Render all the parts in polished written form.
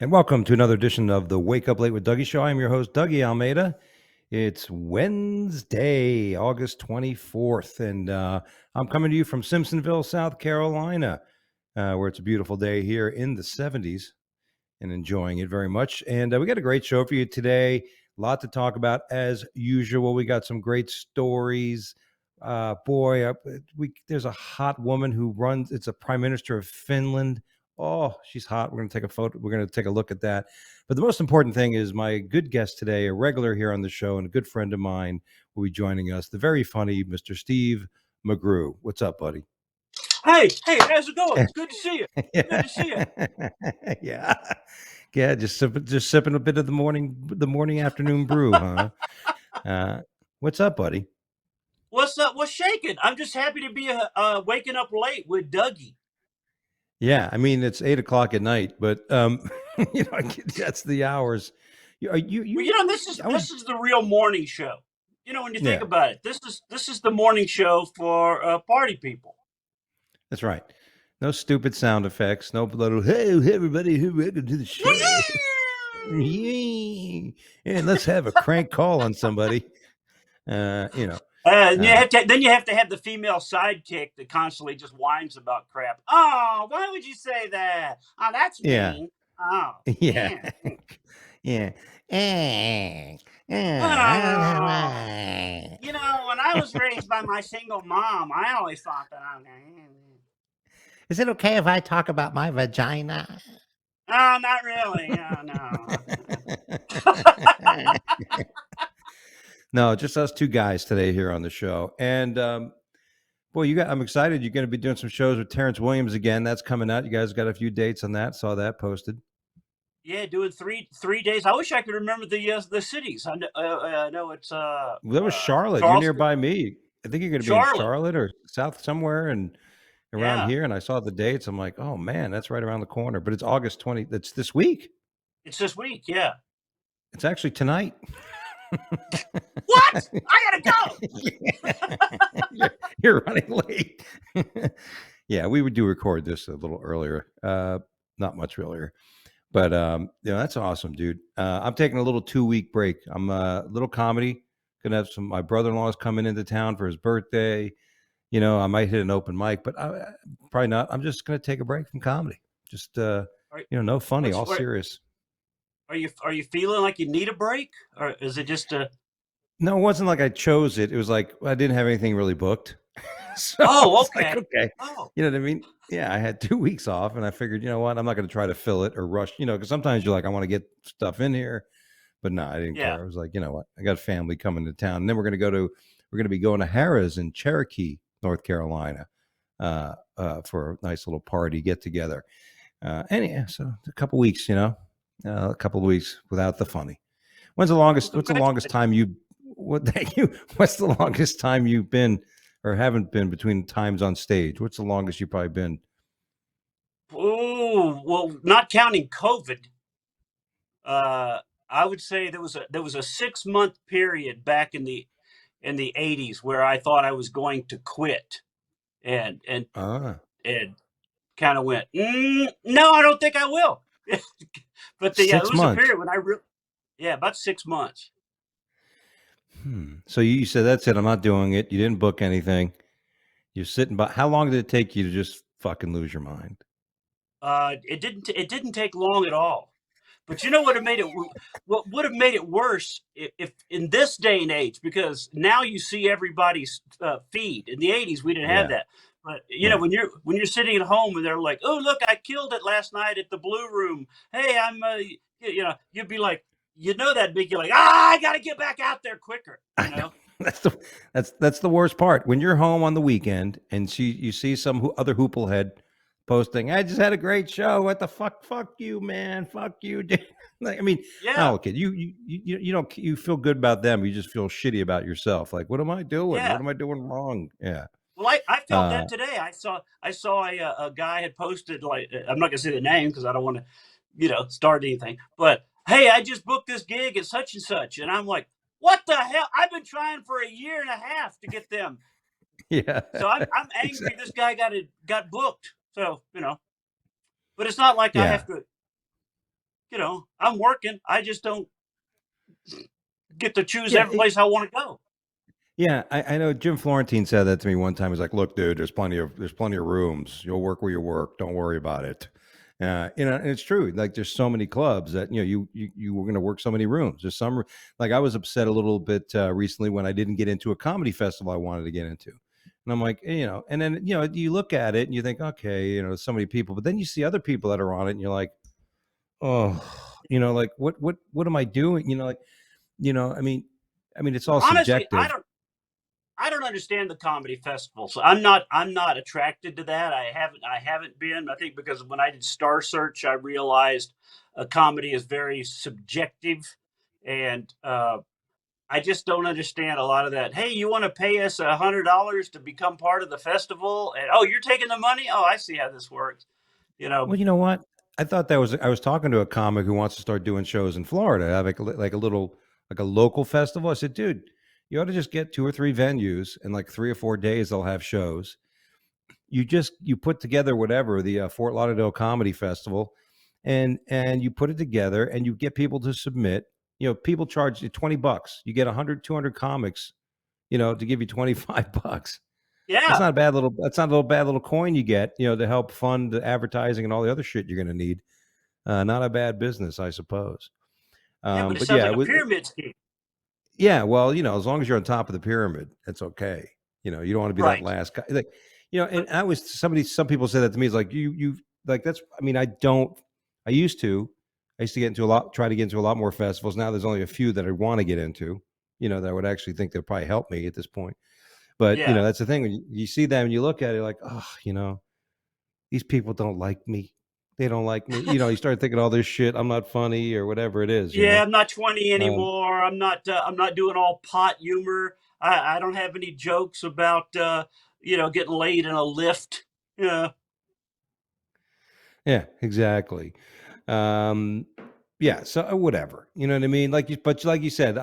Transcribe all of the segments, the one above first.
And welcome to another edition of the Wake Up Late with Dougie Show. I'm your host, Dougie Almeida. It's Wednesday, August 24th, and I'm coming to you from Simpsonville, South Carolina, where it's a beautiful day here in the 70s and enjoying it very much. And we got a great show for you today. A lot to talk about as usual. We got some great stories. There's a hot woman who runs. It's a prime minister of Finland. Oh, she's hot. We're going to take a photo. We're going to take a look at that. But the most important thing is my good guest today, a regular here on the show and a good friend of mine, will be joining us. The very funny Mr. Steve McGrew. What's up, buddy? Hey, how's it going? It's good to see you. Good to see you. Yeah. Yeah, just sipping a bit of the morning afternoon brew, huh? What's up, buddy? What's up? What's shaking? I'm just happy to be waking up late with Dougie. Yeah, I mean it's 8 o'clock at night, but that's the hours. Well, this is the real morning show. When you think Yeah, about it, this is the morning show for party people. that's right. No stupid sound effects. No little hey everybody, welcome to the show. And let's have a crank call on somebody. And then you have to have the female sidekick that constantly just whines about crap. Oh, why would you say that? Oh, that's Yeah, mean. Oh, yeah, yeah. yeah. Oh, when I was raised by my single mom, I always thought that Is it okay if I talk about my vagina? oh, not really. Oh, no. No, just us two guys today here on the show. And boy, I'm excited. You're going to be doing some shows with Terrence Williams again. That's coming out. You guys got a few dates on that. Saw that posted. Yeah, doing three days. I wish I could remember the cities. I know it's Well, that was Charlotte. You're Charleston, nearby me. I think you're going to be in Charlotte. Charlotte or South somewhere and around Yeah, here. And I saw the dates. I'm like, oh man, that's right around the corner. But it's August 20. That's this week. it's this week. Yeah. It's actually tonight. What? I gotta go. You're running late. Yeah, we would record this a little earlier. Not much earlier. But that's awesome, dude. I'm taking a little 2-week break. I'm a little comedy. Gonna have my brother-in-law's coming into town for his birthday. I might hit an open mic, but probably not. I'm just gonna take a break from comedy. Just no funny, all serious. Are you feeling like you need a break, or is it just a? No, it wasn't like I chose it. It was like I didn't have anything really booked. So Oh, like, okay. okay. Oh, You know what I mean? Yeah, I had 2 weeks off and I figured, you know what? I'm not going to try to fill it or rush, because sometimes you're like, I want to get stuff in here. But no, I didn't yeah. care. I was like, you know what? I got family coming to town. And then we're going to be going to Harrah's in Cherokee, North Carolina, for a nice little party get together. Anyhow, so a couple weeks, a couple of weeks without the funny. What's the longest time you, thank you. What's the longest time you've been or haven't been between times on stage? What's the longest you've probably been? Oh, well, not counting COVID. I would say there was a 6 month period back in the 80s where I thought I was going to quit, and and Ah, and kind of went, no, I don't think I will. But yeah, it six was a months. period when yeah, about 6 months. So you said, that's it. I'm not doing it. You didn't book anything. You're sitting by. How long did it take you to just fucking lose your mind? It didn't take long at all. But you know what have made it what would have made it worse if in this day and age, because now you see everybody's feed. In the 80s, we didn't have Yeah. that. But Right. when you're sitting at home and they're like, "Oh, look, I killed it last night at the Blue Room. Hey, I'm you'd be like, that big. You're like, I got to get back out there quicker. I know. That's the worst part. When you're home on the weekend and you see some other hooplehead posting, I just had a great show. What the fuck? Fuck you, man. Fuck you, dude. Like, I mean, Yeah, oh, okay. You don't you feel good about them. You just feel shitty about yourself. Like, what am I doing? yeah. What am I doing wrong? Yeah. Well, I felt Uh, that today. I saw a guy had posted, like, I'm not gonna say the name because I don't want to start anything. But hey, I just booked this gig at such and such, and I'm like, what the hell? I've been trying for a year and a half to get them. yeah. So I'm angry Exactly. this guy got booked. So but it's not like I Yeah. have to. I'm working. I just don't get to choose Yeah, every place I want to go. yeah. I know Jim Florentine said that to me one time. He's like, "Look, dude, there's plenty of rooms. You'll work where you work. Don't worry about it." And it's true. Like, there's so many clubs that you were going to work so many rooms. There's some like I was upset a little bit recently when I didn't get into a comedy festival I wanted to get into. And I'm like, and then you look at it and you think, okay, so many people, but then you see other people that are on it, and you're like, oh, like what am I doing? I mean, it's all Honestly, I subjective. don't. I don't understand the comedy festival, so I'm not attracted to that. I haven't been. I think because when I did Star Search, I realized comedy is very subjective, and I just don't understand a lot of that. Hey, you want to pay us $100 to become part of the festival? And oh, you're taking the money? Oh, I see how this works. You know, Well, you know what? I was talking to a comic who wants to start doing shows in Florida, have like a little like a local festival. I said, dude, you ought to just get 2 or 3 venues, and like 3 or 4 days they'll have shows. You put together whatever the Fort Lauderdale Comedy Festival, and you put it together, and you get people to submit. People charge you $20. You get 100, 200 comics, to give you $25. That's yeah, not a bad little. That's not a little bad little coin you get, to help fund the advertising and all the other shit you're going to need. Not a bad business, I suppose. yeah, but it But sounds yeah, like a pyramid scheme, yeah. Well, as long as you're on top of the pyramid, it's okay. You don't want to be that right? last guy. And But I was somebody. Some people say that to me. It's like you like that's. I mean, I don't. I used to. I used to get into a lot. Try to get into a lot more festivals. Now there's only a few that I want to get into. That I would actually think they'll probably help me at this point. But yeah, that's the thing. When you see them and you look at it, like, oh, these people don't like me. They don't like me. You start thinking all this shit. I'm not funny or whatever it is. yeah. I'm not 20 Um, anymore. I'm not doing all pot humor. I don't have any jokes about getting laid in a lift. Yeah, yeah, exactly. Um, yeah, so whatever. You know what I mean? But like you said,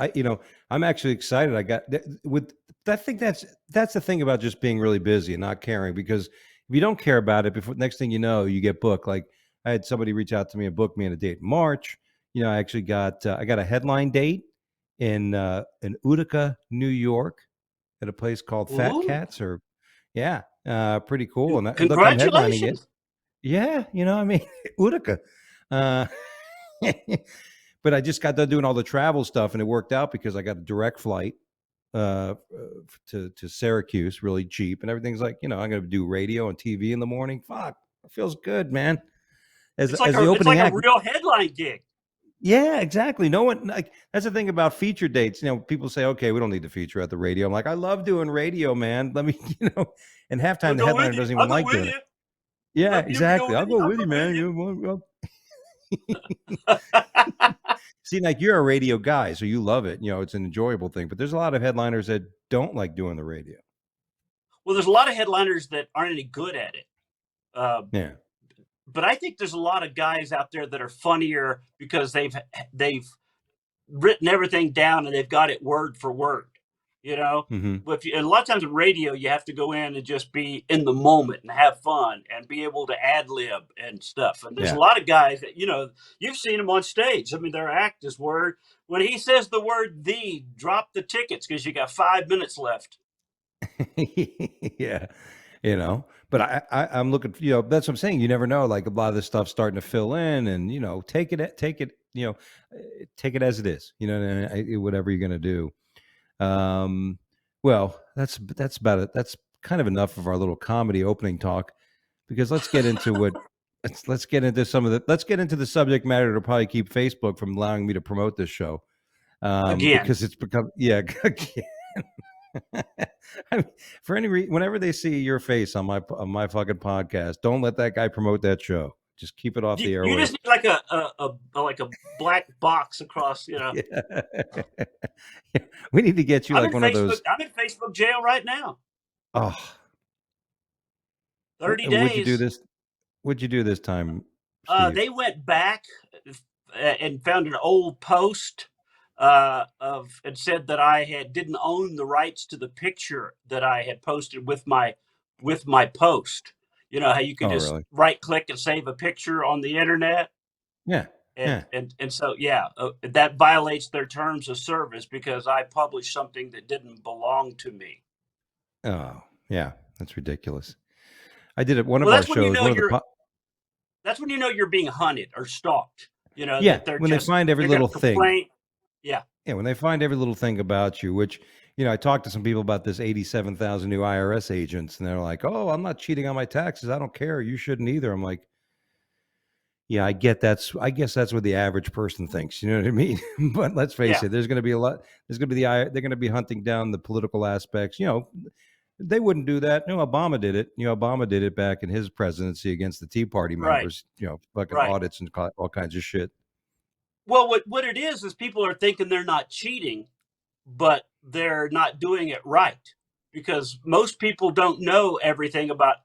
I'm actually excited. I got with. I think that's the thing about just being really busy and not caring, because if you don't care about it, before next thing you know, you get booked. Like, I had somebody reach out to me and book me on a date in March. I actually got a headline date in Utica, New York, at a place called Fat ooh, Cats. Or yeah, pretty cool. And look, I'm headlining it. congratulations. Yeah, I mean, Utica. Uh, but I just got done doing all the travel stuff, and it worked out because I got a direct flight uh, to Syracuse, really cheap, and everything's like, I'm going to do radio and TV in the morning. Fuck, it feels good, man. As It's like as a the it's opening like a act. real headline gig. Yeah, exactly. No one like that's the thing about feature dates. People say, okay, we don't need to feature at the radio. I'm like, I love doing radio, man. Let me, and I'll halftime the go with headliner you. doesn't even I'll go like with doing it. you. Yeah, You want me to go exactly. I'll with you? go I'll with you, go with man. you. See, like, you're a radio guy, so you love it. It's an enjoyable thing. But there's a lot of headliners that don't like doing the radio. Well, there's a lot of headliners that aren't any good at it. Uh, Yeah. but I think there's a lot of guys out there that are funnier because they've written everything down and they've got it word for word. You know, Hmm. but and a lot of times in radio, you have to go in and just be in the moment and have fun and be able to ad lib and stuff. And there's a Yeah. lot of guys that you've seen them on stage. I mean, their act is word. When he says the word "the," drop the tickets because you got 5 minutes left. Yeah. But I'm looking. That's what I'm saying. You never know. Like, a lot of this stuff's starting to fill in, and take it as it is. Whatever you're gonna do. Um, well, that's about it. That's kind of enough of our little comedy opening talk, because let's get into let's get into the subject matter that'll probably keep Facebook from allowing me to promote this show. Again, Because it's become, yeah. I mean, whenever they see your face on my fucking podcast, don't let that guy promote that show. Just keep it off the you airwaves. just need like a black box across. Yeah. We need to get you I'm like in one of Facebook. those. I'm in Facebook jail right now. Oh, 30 would you do days. this? Would you do this time, Steve? They went back and found an old post of and said that I didn't own the rights to the picture that I had posted with my post. You know how you could Oh, just really? right click and save a picture on the internet. Yeah. Yeah. And so yeah, that violates their terms of service because I published something that didn't belong to me. Oh, yeah. That's ridiculous. I did it. One of Well, our shows, one of the that's when you know you're being hunted or stalked. You know yeah, that they're when they just find every they're going little to thing. complain. Yeah, Yeah, when they find every little thing about you, which, I talked to some people about this 87,000 new IRS agents, and they're like, "Oh, I'm not cheating on my taxes. I don't care. You shouldn't either." I'm like, "Yeah, I guess that's what the average person thinks." You know what I mean? But let's face yeah, it, there's going to be a lot. There's going to be they're going to be hunting down the political aspects. They wouldn't do that. No, Obama did it. Obama did it back in his presidency against the Tea Party right, members. Fucking right. audits and all kinds of shit. Well, what it is people are thinking they're not cheating, but they're not doing it right because most people don't know everything about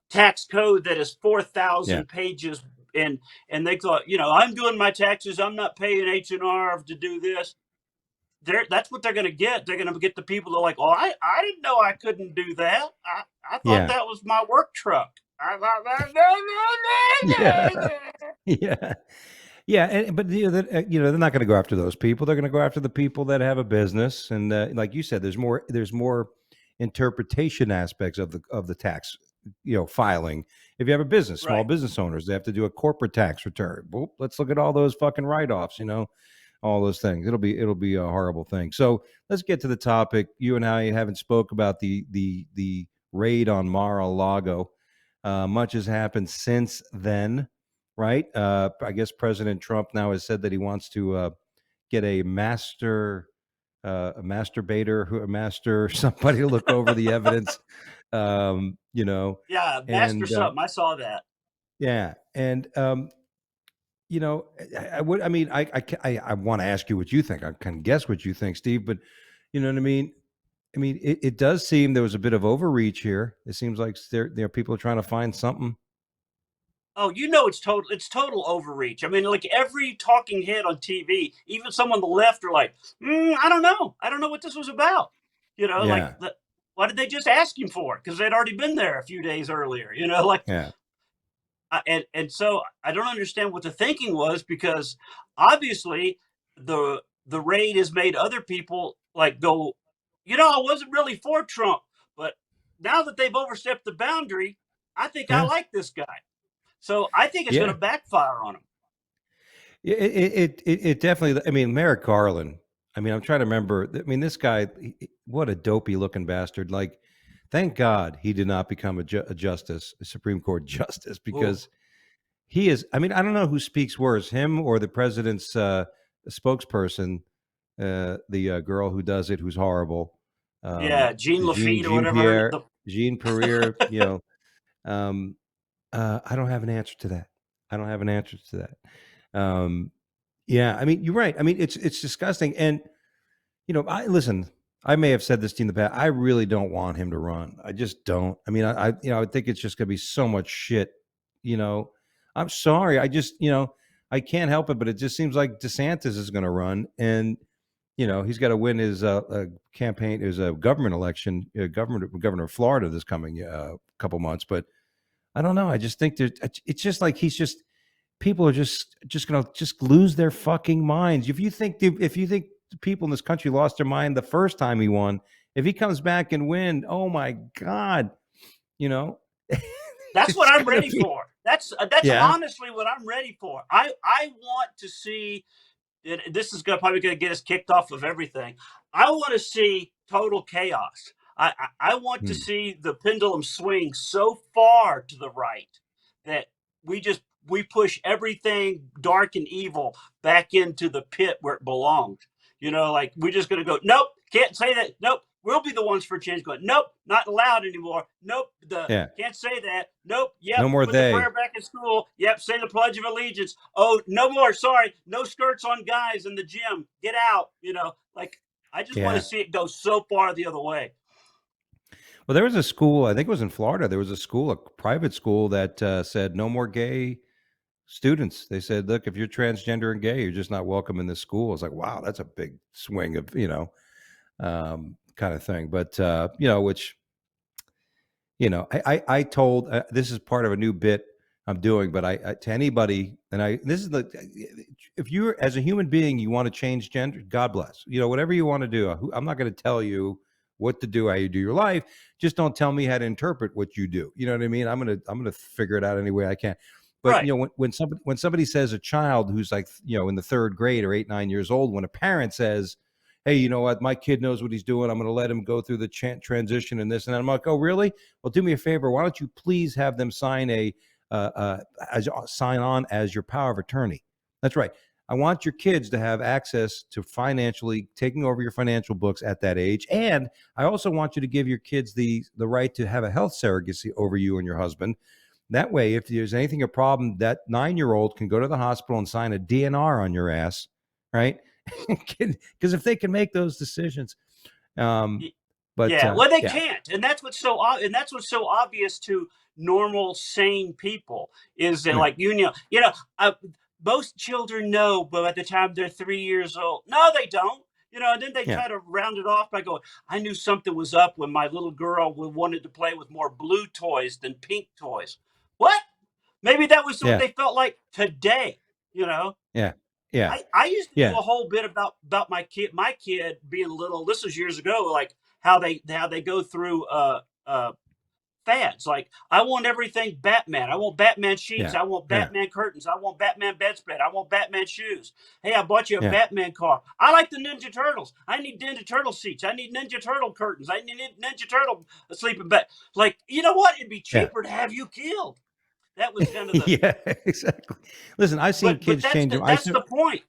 tax code that is Yeah, 4,000 pages. And they thought, I'm doing my taxes. I'm not paying H&R to do this. That's what they're going to get. They're going to get the people that are like, oh, I didn't know I couldn't do that. I thought yeah, that was my work truck. I thought yeah, that. yeah. Yeah, but they're not going to go after those people. They're going to go after the people that have a business, and like you said, there's more interpretation aspects of the tax, filing. If you have a business, small Right. business owners, they have to do a corporate tax return. Well, let's look at all those fucking write offs. All those things. It'll be a horrible thing. So let's get to the topic. You and I haven't spoke about the raid on Mar-a-Lago. Much has happened since then, right? I guess President Trump now has said that he wants to get a masturbator, a master, somebody to look over the evidence. You know, Yeah. Master and something. I saw that. yeah, and I would. I mean, I want to ask you what you think. I can guess what you think, Steve, but you know what I mean. I mean, it does seem there was a bit of overreach here. It seems like there are people trying to find something. Oh, it's total overreach. I mean, like every talking head on TV, even some on the left are like, I don't know. I don't know what this was about. Yeah, Why did they just ask him for? Because they'd already been there a few days earlier. Like, yeah, and so I don't understand what the thinking was because obviously the raid has made other people like go, I wasn't really for Trump, but now that they've overstepped the boundary, I think I yeah, like this guy. So I think it's going yeah. to backfire on him. It definitely. I mean, Merrick Garland. I mean, I'm trying to remember. I mean, this guy, what a dopey looking bastard. Like, thank God he did not become a justice, a Supreme Court justice, Ooh. because he is. I mean, I don't know who speaks worse, him or the president's spokesperson, the girl who does it, who's horrible, Yeah, Jean Jean Lafitte or Jean whatever. Pierre, Jean Pierre. Um, I don't have an answer to that. I don't have an answer to that. Yeah, I mean, you're right. I mean, it's disgusting. And I listen. I may have said this to you in the past. I really don't want him to run. I just don't. I mean, I think it's just going to be so much shit. You know, I'm sorry. I just, I can't help it, but it just seems like DeSantis is going to run, and he's got to win his campaign, his government election, governor of Florida this coming couple months. But I don't know. I just think it's just like people are just gonna just lose their fucking minds. If you think the people in this country lost their mind the first time he won, if he comes back and win, oh my god, you know, That's what it's I'm gonna ready be for. That's yeah, honestly what I'm ready for. I want to see. This is probably going to get us kicked off of everything. I want to see total chaos. I want to hmm, see the pendulum swing so far to the right that we just we push everything dark and evil back into the pit where it belongs. Like we're just going to go, nope, can't say that. Nope, we'll be the ones for change. Going, nope, not allowed anymore. Nope, the yeah, can't say that. Nope. no Yep. more Put the they, prayer back in school. Yep. Say the Pledge of Allegiance. Oh, no more. Sorry. No skirts on guys in the gym. Get out. Like I just want to yeah. see it go so far the other way. Well, there was a school, I think it was in Florida. There was a school, a private school that said no more gay students. They said, look, if you're transgender and gay, you're just not welcome in this school. It's like, wow, that's a big swing of kind of thing. But which I told this is part of a new bit I'm doing. But I to anybody, and this is if you're as a human being, you want to change gender, God bless. Whatever you want to do. I'm not going to tell you what to do, how you do your life. Just don't tell me how to interpret what you do. You know what I mean? I'm gonna figure it out any way I can. But Right. when somebody says a child who's like in the third grade or 8, 9 years old, when a parent says, "Hey, you know what? My kid knows what he's doing. I'm going to let him go through the transition and this and that." I'm like, "Oh, really? Well, do me a favor. Why don't you please have them sign sign on as your power of attorney?" That's right. I want your kids to have access to financially taking over your financial books at that age, and I also want you to give your kids the right to have a health surrogacy over you and your husband. That way, if there's anything a problem, that 9-year-old can go to the hospital and sign a DNR on your ass, right? Because if they can make those decisions, um, Y- but Yeah. Well, they yeah, can't, and that's what's so obvious to normal, sane people is that, yeah, like, most children know, but at the time they're 3 years old, no, they don't. And then they yeah, try to round it off by going, "I knew something was up when my little girl wanted to play with more blue toys than pink toys." What? Maybe that was what yeah, they felt like today. You know, yeah, yeah, I used to do yeah, a whole bit about my kid being little. This was years ago, like how they go through fads. Like, I want everything Batman. I want Batman sheets. yeah, I want yeah, Batman curtains. I want Batman bedspread. I want Batman shoes. Hey, I bought you a yeah, Batman car. I like the Ninja Turtles. I need Ninja Turtle seats. I need Ninja Turtle curtains. I need Ninja Turtle sleeping bed. Like, you know what? It'd be yeah. cheaper to have you killed. That was kind of the. Yeah, exactly. Listen, I've seen But kids that's change. the that's the point.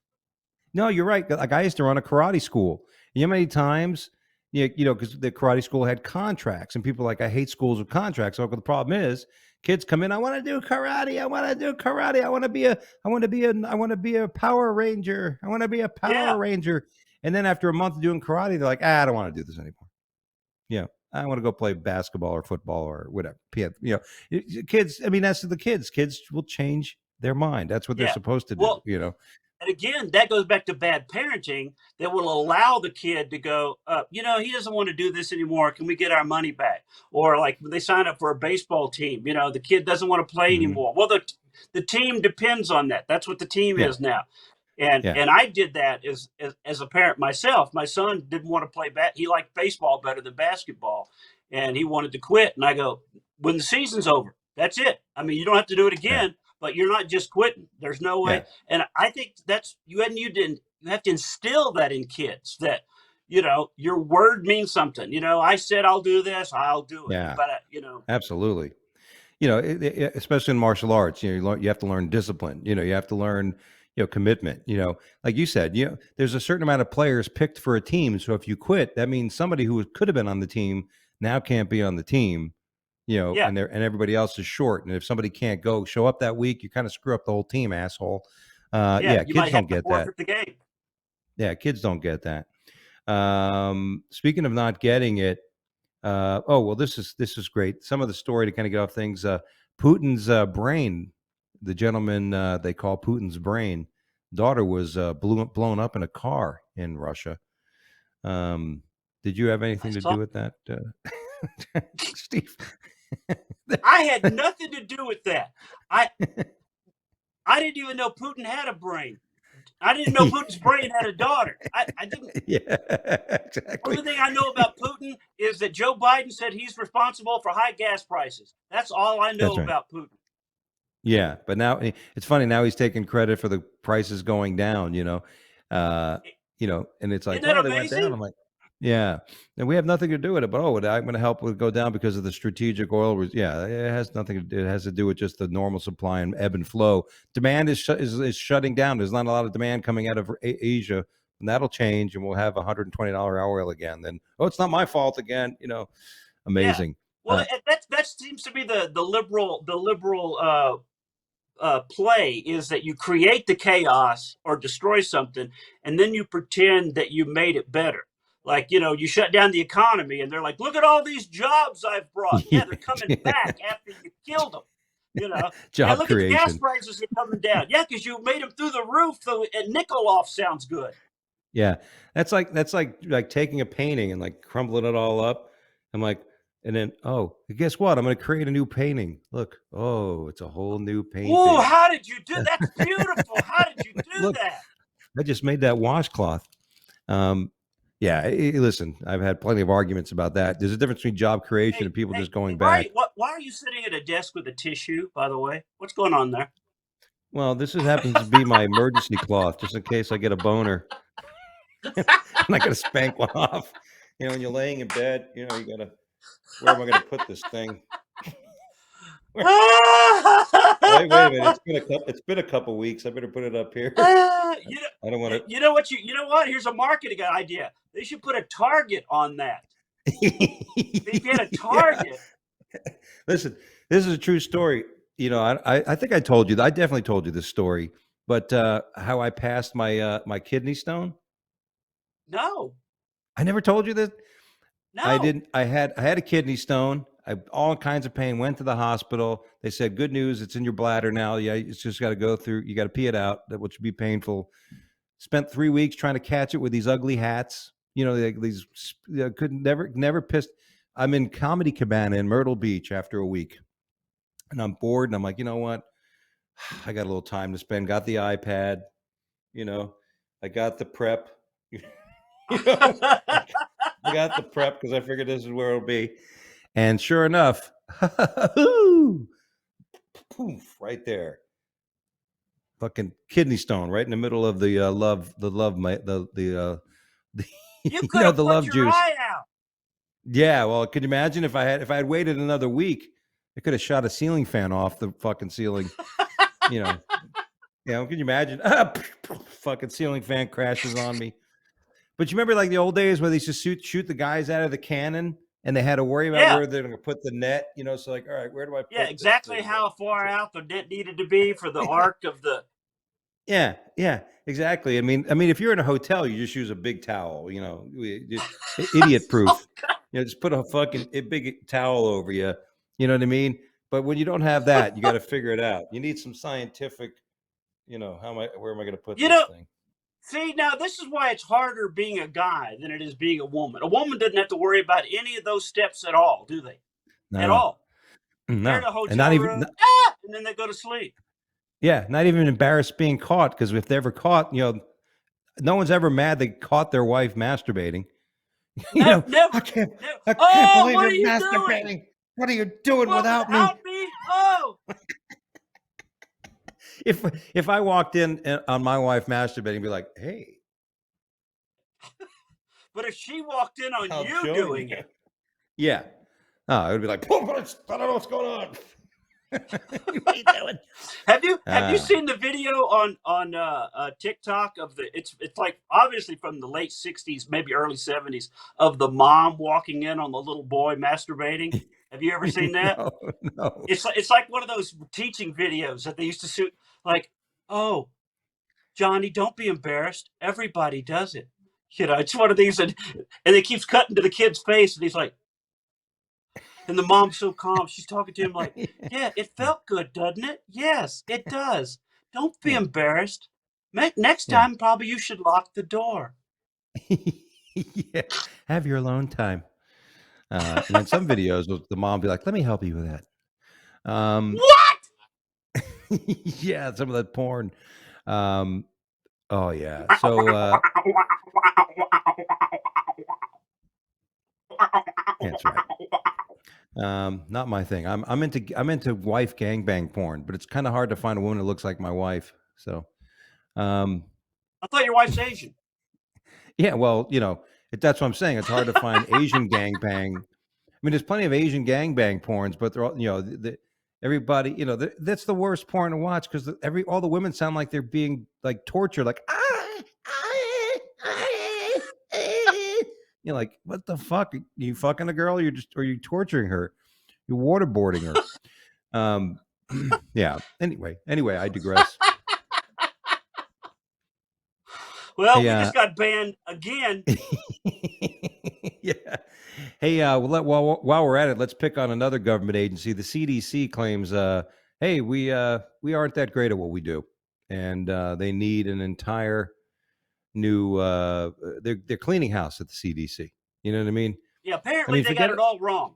No, you're right. Like I used to run a karate school. You know how many times, because the karate school had contracts, and people are like, I hate schools with contracts. So the problem is, kids come in. I want to do karate. I want to do karate. I want to be a. I want to be a. I want to be a Power Ranger. I want to be a Power Yeah, Ranger. And then after a month of doing karate, they're like, I don't want to do this anymore. Yeah, I want to go play basketball or football or whatever. Kids. I mean, that's the kids. Kids will change their mind. That's what they're yeah. supposed to do. Well, and again, that goes back to bad parenting that will allow the kid to go, he doesn't want to do this anymore. Can we get our money back? Or like when they sign up for a baseball team, the kid doesn't want to play Mhm. anymore. Well, the team depends on that. That's what the team Yeah, is now. And yeah, and I did that as a parent myself. My son didn't want to play he liked baseball better than basketball, and he wanted to quit. And I go, when the season's over, that's it. I mean, you don't have to do it yeah, again, but you're not just quitting. There's no yeah. way. And I think that's you have to instill that in kids that your word means something. I said I'll do this, I'll do it. Yeah, But absolutely. Especially in martial arts, you have to learn discipline. You have to learn, commitment. Like you said, there's a certain amount of players picked for a team. So if you quit, that means somebody who could have been on the team now can't be on the team. yeah, And everybody else is short. And if somebody can't show up that week, you kind of screw up the whole team, asshole. yeah, Yeah, you kids might have don't to get that. forfeit the game. Yeah, kids don't get that. Speaking of not getting it, oh well, this is great. Some of the story to kind of get off things. Putin's brain, the gentleman they call Putin's brain, daughter was blown up in a car in Russia. Um, did you have I anything to saw. do with that, Steve? I had nothing to do with that. I I didn't even know Putin had a brain. I didn't know Putin's brain had a daughter. I didn't. Yeah, exactly. Only thing I know about Putin is that Joe Biden said he's responsible for high gas prices. That's all I That's know right. about Putin. Yeah, but now it's funny. Now he's taking credit for the prices going down. Uh, and it's like, Isn't that oh, they went down. amazing? I'm like, yeah, and we have nothing to do with it. But I'm going to help with go down because of the strategic oil. Yeah, it has nothing. It has to do with just the normal supply and ebb and flow. Demand is shutting down. There's not a lot of demand coming out of Asia, and that'll change, and we'll have $120 oil again. Then, oh, it's not my fault again. Yeah. Amazing. Well, that seems to be the liberal play is that you create the chaos or destroy something, and then you pretend that you made it better. Like, you shut down the economy, and they're like, "Look at all these jobs I've brought." Yeah, they're coming back after you killed them. Yeah, Job look at the gas creation. prices are coming down. Yeah, because you made them through the roof. So nickel off sounds good. Yeah, that's like taking a painting and like crumbling it all up. I'm like, And then, oh, guess what? I'm going to create a new painting. Look, oh, it's a whole new Whoa, painting. how did you do? That's beautiful. How did you do Look, that? I just made that washcloth. Um, yeah, listen, I've had plenty of arguments about that. There's a difference between job creation Hey, and people hey, just going hey, why are you back. why are you sitting at a desk with a tissue, by the way? What's going on there? Well, this is, happens to be my emergency cloth, just in case I get a boner. I'm not going to spank one off. When you're laying in bed, you got to, where am I going to put this thing? Where, wait a minute. It's been a couple weeks. I better put it up here. You know, I don't want you know what? Here's a marketing idea. They should put a target on that. If you had a to. Yeah. target, Listen, this is a true story. I think I told you. I definitely told you this story. But how I passed my kidney stone. no, I never told you that. I no. didn't. I had a kidney stone. All kinds of pain. Went to the hospital. They said, "Good news, it's in your bladder now. Yeah, it's just got to go through. You got to pee it out, which would be painful." Spent 3 weeks trying to catch it with these ugly hats. These couldn't never pissed. I'm in Comedy Cabana in Myrtle Beach after a week, and I'm bored. And I'm like, you know what? I got a little time to spend. Got the iPad. You know, I got the prep. you know, I got the prep because I figured this is where it'll be. And sure enough, poof, right there, fucking kidney stone, right in the middle of the love, the love, the You could have the put love your juice. eye out. Yeah, well, could you imagine if I had waited another week, I could have shot a ceiling fan off the fucking ceiling. You know, can you imagine? Fucking ceiling fan crashes on me. But you remember like the old days where they used to shoot the guys out of the cannon and they had to worry about Yeah, where they're going to put the net, so like, all right, where do I yeah, put this exactly thing? how far out the net needed to be for the arc of the. Yeah, yeah, exactly. I mean, if you're in a hotel, you just use a big towel, idiot Oh, proof. Just put a fucking big towel over you. You know what I mean? But when you don't have that, you got to figure it out. You need some scientific, where am I going to put you this know, thing? see, now this is why it's harder being a guy than it is being a woman. A woman doesn't have to worry about any of those steps at all, do they? At No, all. They're in no, a and not hotel even. room, and then they go to sleep. Yeah, not even embarrassed being caught because if they're ever caught, no one's ever mad they caught their wife masturbating. you No, know, I never, can't, never. I can't Oh, believe what are you're you doing? masturbating. What are you doing What, without me? without me? Oh, If I walked in on my wife masturbating, be like, hey, but if she walked in on I'll you join you. doing it, Yeah. Oh, I would be like, I don't know what's going on. What are you doing? have you Ah, seen the video on TikTok of the? It's like obviously from the late '60s, maybe early '70s, of the mom walking in on the little boy masturbating. Have you ever seen that? no, no. It's like one of those teaching videos that they used to shoot. Like, oh, Johnny, don't be embarrassed. Everybody does it. It's one of these, and it keeps cutting to the kid's face, and he's like, and the mom's so calm. She's talking to him like, yeah, it felt good, doesn't it? Yes, it does. Don't be Yeah, embarrassed. Next yeah. time, probably you should lock the door. Yeah. Have your alone time. And then some videos, the mom be like, let me help you with that. Um, What? yeah, some of that porn. Um, oh yeah. So that's right. Not my thing. I'm into wife gangbang porn, but it's kind of hard to find a woman that looks like my wife. So um, I thought your wife's Asian. yeah, well, that's what I'm saying. It's hard to find Asian gangbang. I mean, there's plenty of Asian gangbang porns, but they're all, everybody, that's the worst porn to watch because all the women sound like they're being like tortured, like you're like, what the fuck? Are you fucking a girl? Are you torturing her? You're waterboarding her. Um, yeah. Anyway, I digress. Well, Hey, we just got banned again. yeah. Hey, while we're at it, let's pick on another government agency. The CDC claims, hey, we aren't that great at what we do, and they need an entire new. They're cleaning house at the CDC. You know what I mean? Yeah, I apparently mean, they got forget it it. all wrong.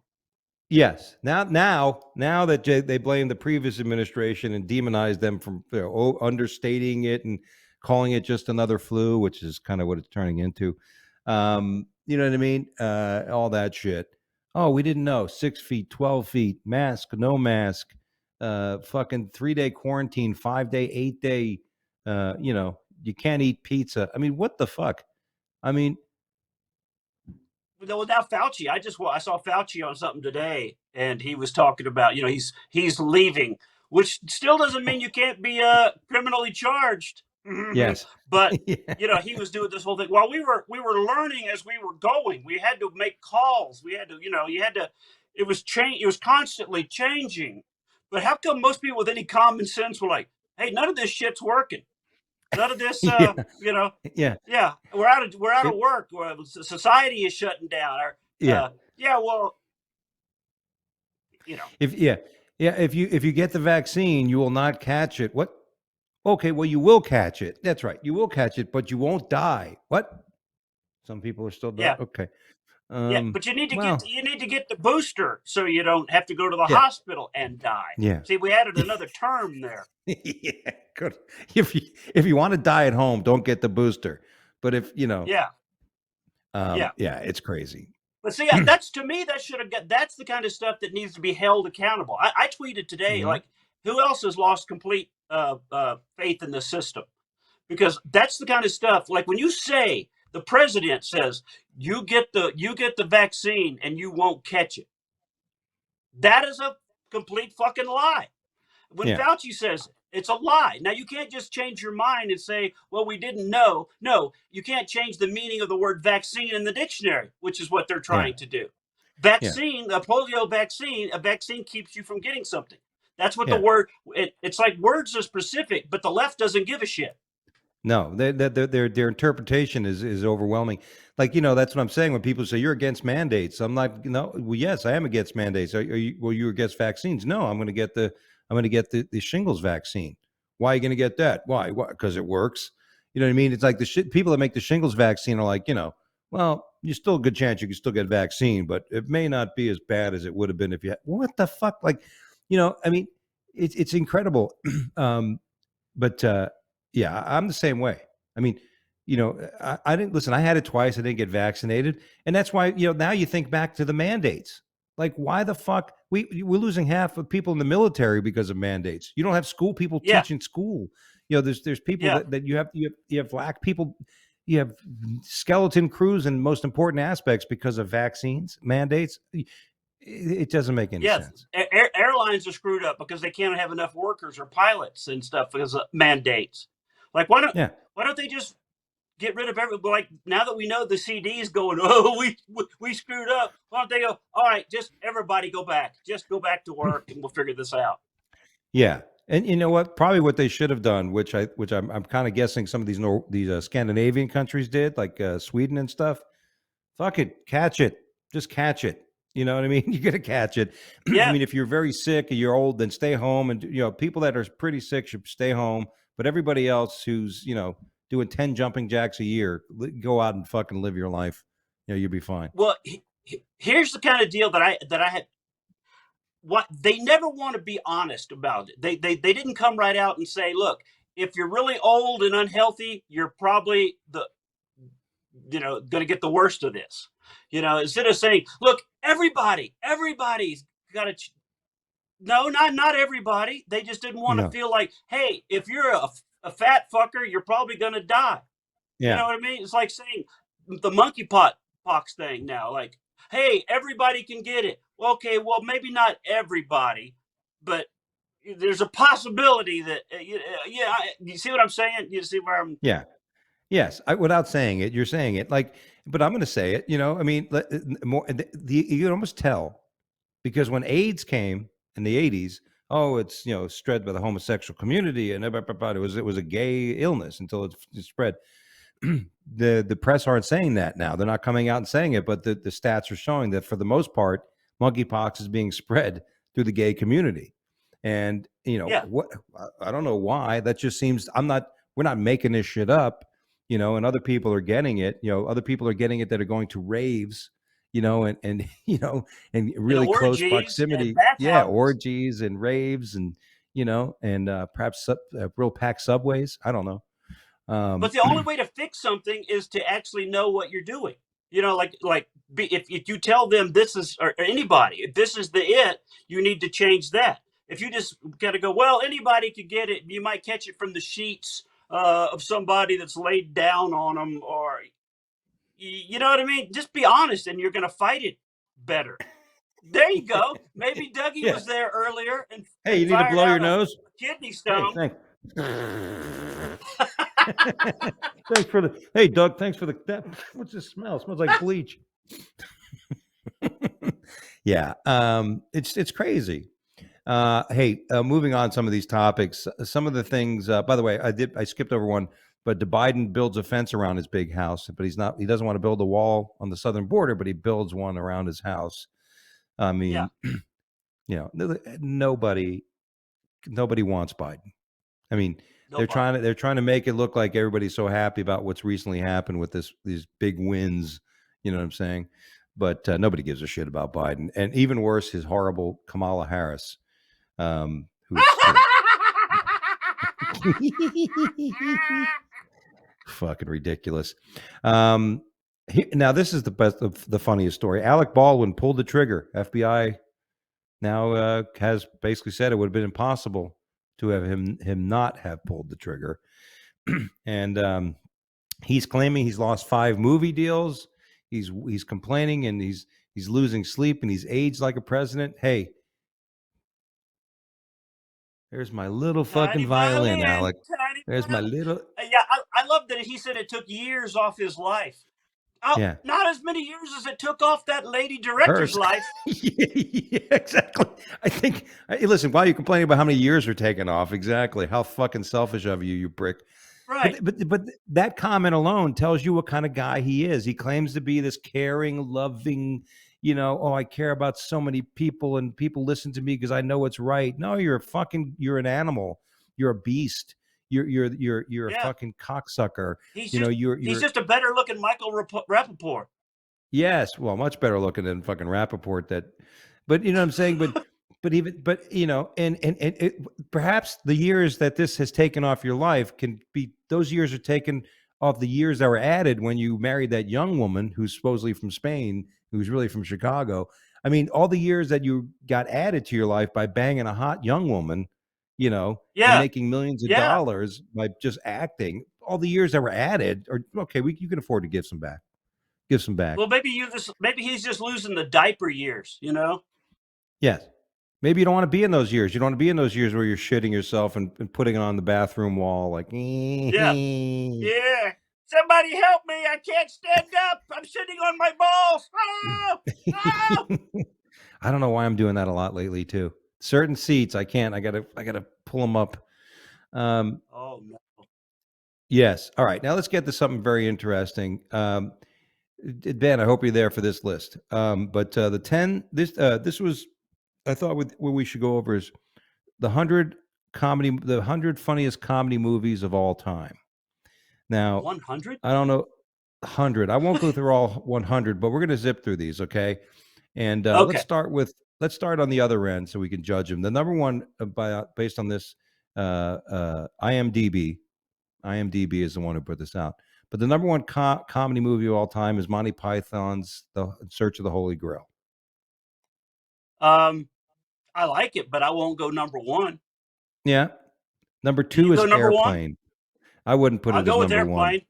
Yes. Now that they blame the previous administration and demonize them from understating it and calling it just another flu, which is kind of what it's turning into. You know what I mean? All that shit. Oh, we didn't know. 6 feet, 12 feet, mask, no mask, fucking 3 day quarantine, 5 day, 8 day. You can't eat pizza. I mean, what the fuck? I mean, Without Fauci, I saw Fauci on something today, and he was talking about he's leaving, which still doesn't mean you can't be criminally charged. yes. But Yeah. he was doing this whole thing while we were learning as we were going. We had to make calls. We had to you had to. It was change. It was constantly changing. But how come most people with any common sense were like, "Hey, none of this shit's working. None of this, Yeah. you know, Yeah. yeah, we're out of It, work. Society is shutting down. Or, yeah. yeah, well, you know, If yeah, yeah, if you get the vaccine, you will not catch it. What? Okay, well you will catch it. That's right. You will catch it, but you won't die. What? Some people are still dying. yeah, Okay. yeah. But you need to get Well, the booster so you don't have to go to the yeah. hospital and die. Yeah. See, we added another term there. Yeah. Good. If you want to die at home, don't get the booster. But if, Yeah, yeah. yeah, it's crazy. But see, that's to me that should have got. That's the kind of stuff that needs to be held accountable. I tweeted today Mhm. like, who else has lost complete faith in the system? Because that's the kind of stuff like when you say the president says you get the vaccine and you won't catch it. That is a complete fucking lie. When Yeah. Fauci says it, it's a lie. Now you can't just change your mind and say, "Well, we didn't know." No, you can't change the meaning of the word vaccine in the dictionary, which is what they're Yeah. trying to do. Yeah. Vaccine, a polio vaccine, a vaccine keeps you from getting something. That's what the Yeah. word. It's like words are specific, but the left doesn't give a shit. No, their interpretation is overwhelming. Like, that's what I'm saying when people say you're against mandates. I'm like, no, well, yes, I am against mandates. Are you? Well, you're against vaccines? No, I'm going to get the shingles vaccine. Why are you going to get that? Why? Because it works. You know what I mean? It's like people that make the shingles vaccine are like, well, you're still a good chance you can still get vaccine, but it may not be as bad as it would have been if you had. What the fuck? Like, I mean, it's incredible. But yeah, I'm the same way. I mean, I didn't listen. I had it twice. I didn't get vaccinated, and that's why now you think back to the mandates. Like, why the fuck we're losing half of people in the military because of mandates? You don't have school people Yeah, teaching school. There's people yeah. that you have black people, you have skeleton crews in most important aspects because of vaccines mandates. It doesn't make any Yes, sense. airlines are screwed up because they can't have enough workers or pilots and stuff because of mandates. Like, why don't Yeah, why don't they just get rid of like now that we know the CD is going? Oh, we screwed up. Why don't they go? All right, just everybody go back. Just go back to work, and we'll figure this out. yeah. And you know what? Probably what they should have done, which I'm kind of guessing some of these Scandinavian countries did, like Sweden and stuff. Fuck it, catch it, just catch it. You know what I mean? You got to catch it. I Yeah, mean, if you're very sick or you're old, then stay home. And people that are pretty sick should stay home. But everybody else who's doing 10 jumping jacks a year, go out and fucking live your life. You'll be fine. well, here's the kind of deal that I had. What they never want to be honest about it. They didn't come right out and say, look, if you're really old and unhealthy, you're probably going to get the worst of this. Instead of saying, look, everybody's got to. No, not everybody. They just didn't want to No. feel like, hey, if you're a fat fucker, you're probably going to die. You know Yeah. what I mean? It's like saying the monkeypox thing now. Like, hey, everybody can get it. Well, okay, well, maybe not everybody, but there's a possibility that, yeah, you see what I'm saying? You see where I'm. Yeah. Yes, without saying it, you're saying it like, but I'm going to say it. I mean, more. You can almost tell because when AIDS came in the '80s, oh, it's spread by the homosexual community, and it was a gay illness until it spread. The press aren't saying that now; they're not coming out and saying it, but the stats are showing that for the most part, monkeypox is being spread through the gay community, and Yeah. what I don't know why that just seems we're not making this shit up, and other people are getting it. Other people are getting it that are going to raves and and And really close orgies and proximity. Yeah, bathhouses. orgies and raves and and perhaps real packed subways. I don't know. But the only way to fix something is to actually know what you're doing. If you tell them this is, or anybody, if this is the it, you need to change that. If you just gotta go, well, anybody could get it. You might catch it from the sheets of somebody that's laid down on them, or you know what I mean. Just be honest, and you're gonna fight it better. There you go. Maybe Dougie Yeah. was there earlier and Hey, you need to fired blow your out a nose? kidney Hey, stone. thanks. Thanks for the. Hey, Doug. Thanks for the. What's this smell? It smells like bleach. Yeah. It's crazy. Hey, moving on some of these topics. Some of the things. By the way, I skipped over one. But Biden builds a fence around his big house, but he's not. He doesn't want to build a wall on the southern border, but he builds one around his house. I Yeah, mean, nobody wants Biden. I mean, nobody. they're trying to make it look like everybody's so happy about what's recently happened with these big wins. You know what I'm saying? But nobody gives a shit about Biden, and even worse, his horrible Kamala Harris, who's fucking ridiculous. Now this is the best of the funniest story. Alec Baldwin pulled the trigger. FBI now has basically said it would have been impossible to have him not have pulled the trigger. And he's claiming he's lost 5 movie deals. He's complaining and he's losing sleep and he's aged like a president. Hey, there's my little fucking Tiny violin, violin, Alec. tiny There's my violin. little Yeah, I love that he said it took years off his life. Oh, yeah. not as many years as it took off that lady director's Hers. life. Yeah, exactly. I think. Listen, why are you complaining about how many years are taken off? Exactly. How fucking selfish of you, you prick. Right. But that comment alone tells you what kind of guy he is. He claims to be this caring, loving. Oh, I care about so many people, and people listen to me because I know what's right. No, you're an animal. You're a beast. You're a Yeah. fucking cocksucker. He's You know, just you're he's you're just a better looking Michael Rappaport. Yes, well, much better looking than fucking Rappaport. But you know what I'm saying. And perhaps the years that this has taken off your life can be those years are taken off the years that were added when you married that young woman who's supposedly from Spain, who's really from Chicago. I mean, all the years that you got added to your life by banging a hot young woman, and Yeah. making millions of Yeah. dollars by just acting. All the years that were added, or okay, you can afford to give some back. Give some back. Well, maybe he's just losing the diaper years, you know? Yes. Maybe you don't want to be in those years. You don't want to be in those years where you're shitting yourself and putting it on the bathroom wall like, Yeah. Yeah. Somebody help me. I can't stand up. I'm sitting on my balls. Oh! Oh! I don't know why I'm doing that a lot lately too. Certain seats, I can't. I gotta pull them up. Um, Oh no. yes. All right. Now let's get to something very interesting. Ben, I hope you're there for this list. But the 10, this was, I thought what we should go over is the 100 funniest comedy movies of all time. Now, 100? I don't know, 100. I won't go through all 100, but we're going to zip through these, okay? And Okay. let's start on the other end so we can judge them. The number one, based on this IMDb. IMDb is the one who put this out. But the number one comedy movie of all time is Monty Python's The Search of the Holy Grail. Um, I like it, but I won't go number one. Yeah. Number Can you 2 go is number one? Airplane. I wouldn't put I'll it as go with number 1. Airplane.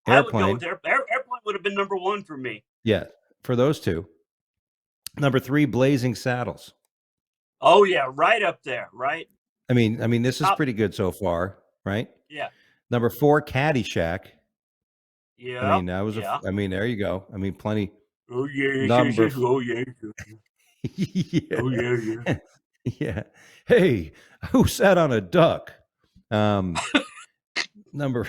I would go Airplane. with Airplane would have been number one for me. Yeah, for those two. Number 3, Blazing Saddles. Oh yeah, right up there, right? I mean, this is Top. pretty good so far, right? Yeah. Number 4, Caddyshack. Yeah. Yeah. There you go. I mean, plenty. Oh yeah. Number, Oh yeah. Oh yeah, yeah. Yeah. yeah. Hey, who sat on a duck? Um, number,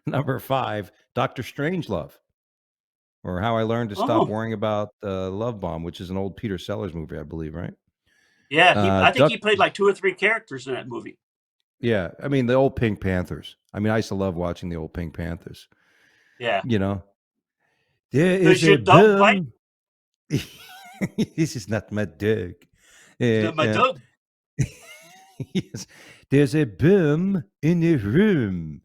number 5, Doctor Strangelove, or How I Learned to Stop Oh Worrying About Love Bomb, which is an old Peter Sellers movie, I believe, right? yeah. I think Duck. he played like 2 or 3 characters in that movie. Yeah, I mean the old Pink Panthers. I mean, I used to love watching the old Pink Panthers. Yeah. You know, There is 'Cause a your dog bite. boom. This is not my dog. It's not my dog. Yes. There's a boom in the room.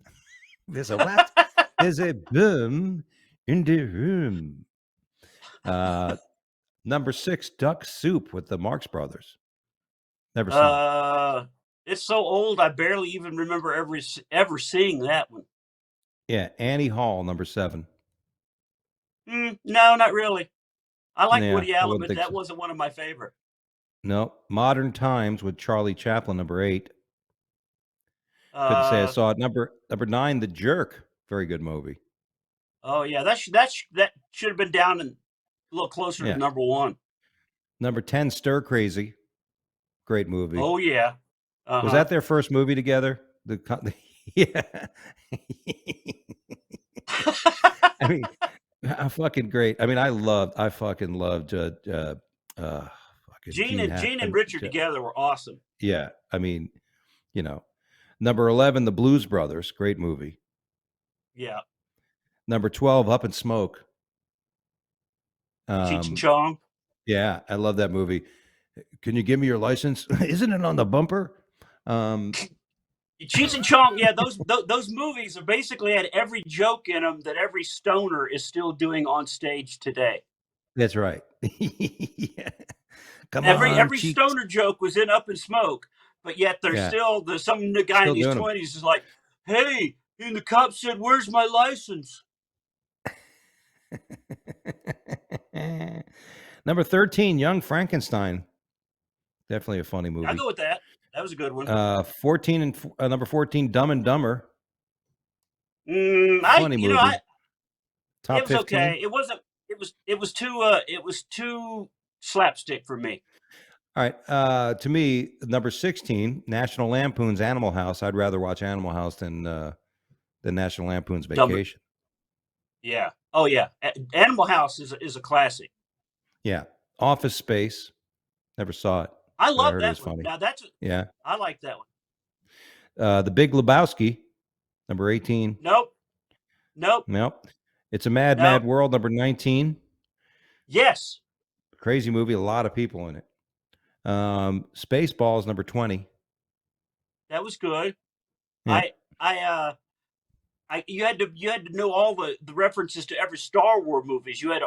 There's a what? There's a boom in the room. Number 6, Duck Soup with the Marx Brothers. Never saw it. It's so old, I barely even remember ever seeing that one. Yeah, Annie Hall, number 7. No, not really. I like Yeah, Woody I Allen, wouldn't but think that so. wasn't one of my favorite. No, Modern Times with Charlie Chaplin, number 8. Couldn't say I Uh, saw it. Number 9, The Jerk. Very good movie. oh yeah, that should have been down and a little closer to Yeah. number 1. Number 10, Stir Crazy. Great movie. Oh yeah. Was Uh-huh. that their first movie together? Yeah. I mean, fucking great. I mean, I fucking loved fucking Gene Gene and Hackman. Richard together were awesome. Yeah. I mean, you know, number 11, The Blues Brothers. Great movie. Yeah. Number 12, Up in Smoke. Cheech and Chong. Yeah, I love that movie. Can you give me your license? Isn't it on the bumper? Cheech and Chong, yeah, those movies are basically had every joke in them that every stoner is still doing on stage today. That's right. Yeah. Come Every on, every Cheech. stoner joke was in Up in Smoke, but yet there's Yeah. some guy Still in his doing 'em. 20s is like, "Hey," and the cop said, "Where's my license?" Number 13, Young Frankenstein. Definitely a funny I'll movie. go with that. That was a good one. 14 and number 14, Dumb and Dumber. I Funny you know movie. I It Top was 15. okay. It wasn't. It was too slapstick for me. All right. To me, number 16, National Lampoon's Animal House. I'd rather watch Animal House than National Lampoon's Dumber. Vacation. Yeah. Oh yeah. Animal House is a classic. Yeah. Office Space. Never saw it, I but I love heard it was that one. funny. Now Yeah. I like that one. The Big Lebowski, number 18. Nope. Nope. Nope. It's a Mad, Nope. Mad World, number 19. Yes. Crazy movie, a lot of people in it. Spaceballs, number 20. That was good. Yeah. You had to know all the references to every Star Wars movies. You had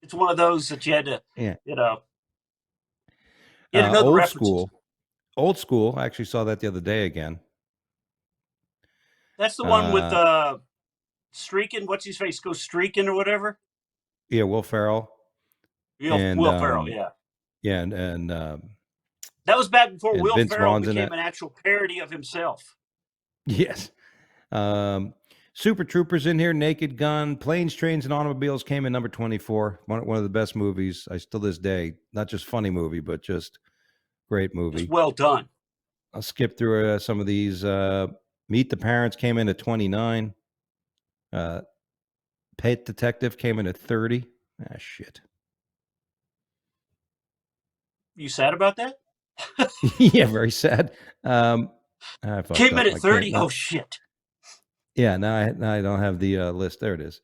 it's one of those that you had to Yeah. you know you had to know the Old references. School. Old School. I actually saw that the other day again. That's the one with Streaking. What's his face? Goes Streaking or whatever. Yeah, Will Ferrell. And Will Ferrell. Yeah. yeah, and That was back before Will Vince Ferrell Vaughn's in became that. an actual parody of himself. Yes. Super Troopers in here, Naked Gun, Planes, Trains, and Automobiles came in number 24. One of the best movies I still this day. Not just funny movie, but just great movie. It's well done. I'll skip through some of these. Meet the Parents came in at 29. Pet Detective came in at 30. Ah, shit. You sad about that? Yeah, very sad. I fucked Came up. in at I 30. can't. Oh shit. Yeah, now I don't have the list. There it is.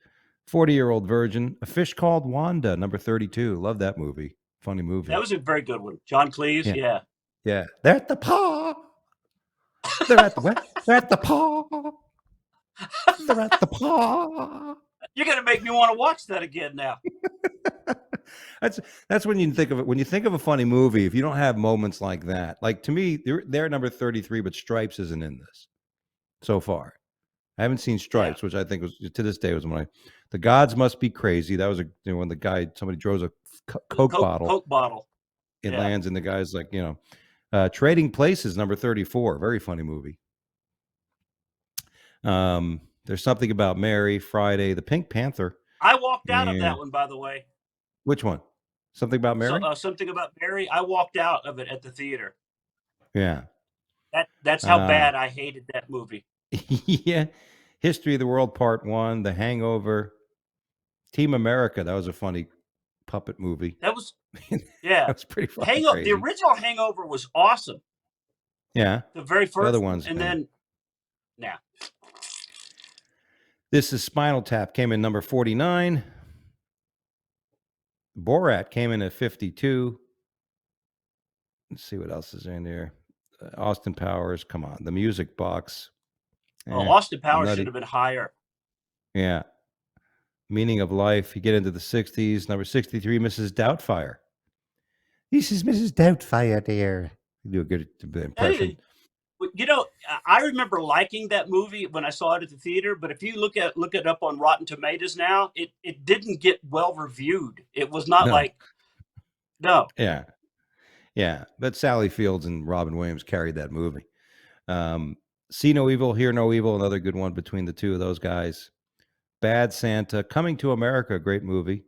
40-Year-Old Virgin. A Fish Called Wanda, number 32. Love that movie. Funny movie. That was a very good one. John Cleese. Yeah. Yeah. They're at the paw. They're at the what? They're at the paw. They're at the paw. You're gonna make me want to watch that again now. That's when you think of it. When you think of a funny movie, if you don't have moments like that, like to me, they're number 33, but Stripes isn't in this so far. I haven't seen Stripes, which I think was to this day was the Gods Must Be Crazy. That was when the guy, somebody draws a Coke bottle. Coke bottle. It lands and the guy's like, Trading Places, number 34. Very funny movie. There's Something About Mary, Friday, The Pink Panther. I walked out of that one, by the way. Which one? Something About Mary? Something About Mary. I walked out of it at the theater. Yeah. That's how bad I hated that movie. Yeah. History of the World Part 1, The Hangover, Team America. That was a funny puppet movie. That was, yeah. That was pretty fucking crazy. The original Hangover was awesome. Yeah. The very first other ones. and then, nah. This is Spinal Tap, came in number 49. Borat came in at 52. Let's see what else is in there. Austin Powers, come on. The Music Box. Austin Powers should Nutty. have been higher. Yeah. Meaning of Life. You get into the 60s. Number 63, Mrs. Doubtfire. This is Mrs. Doubtfire there. You do a good impression. You know, I remember liking that movie when I saw it at the theater, but if you look it up on Rotten Tomatoes now, it didn't get well reviewed. It was not no. Yeah. Yeah. But Sally Fields and Robin Williams carried that movie. See No Evil, Hear No Evil, another good one between the two of those guys. Bad Santa, Coming to America, great movie.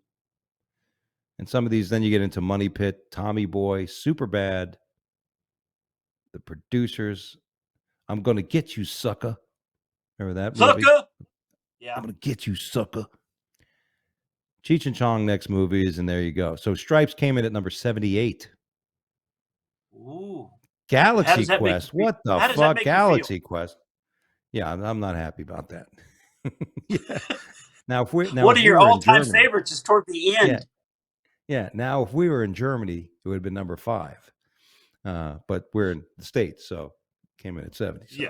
And some of these, then you get into Money Pit, Tommy Boy, Superbad, The Producers, I'm Gonna Get You, Sucker. Remember that movie? Sucker! Yeah. I'm Gonna Get You, Sucker. Cheech and Chong next movies, and there you go. So Stripes came in at number 78. Ooh. Galaxy Quest. What the fuck? Galaxy Quest. Yeah, I'm not happy about that. Yeah. Now, one of your all-time favorites is toward the end. Yeah. Now, if we were in Germany, it would have been number 5. But we're in the States, so came in at 70. So.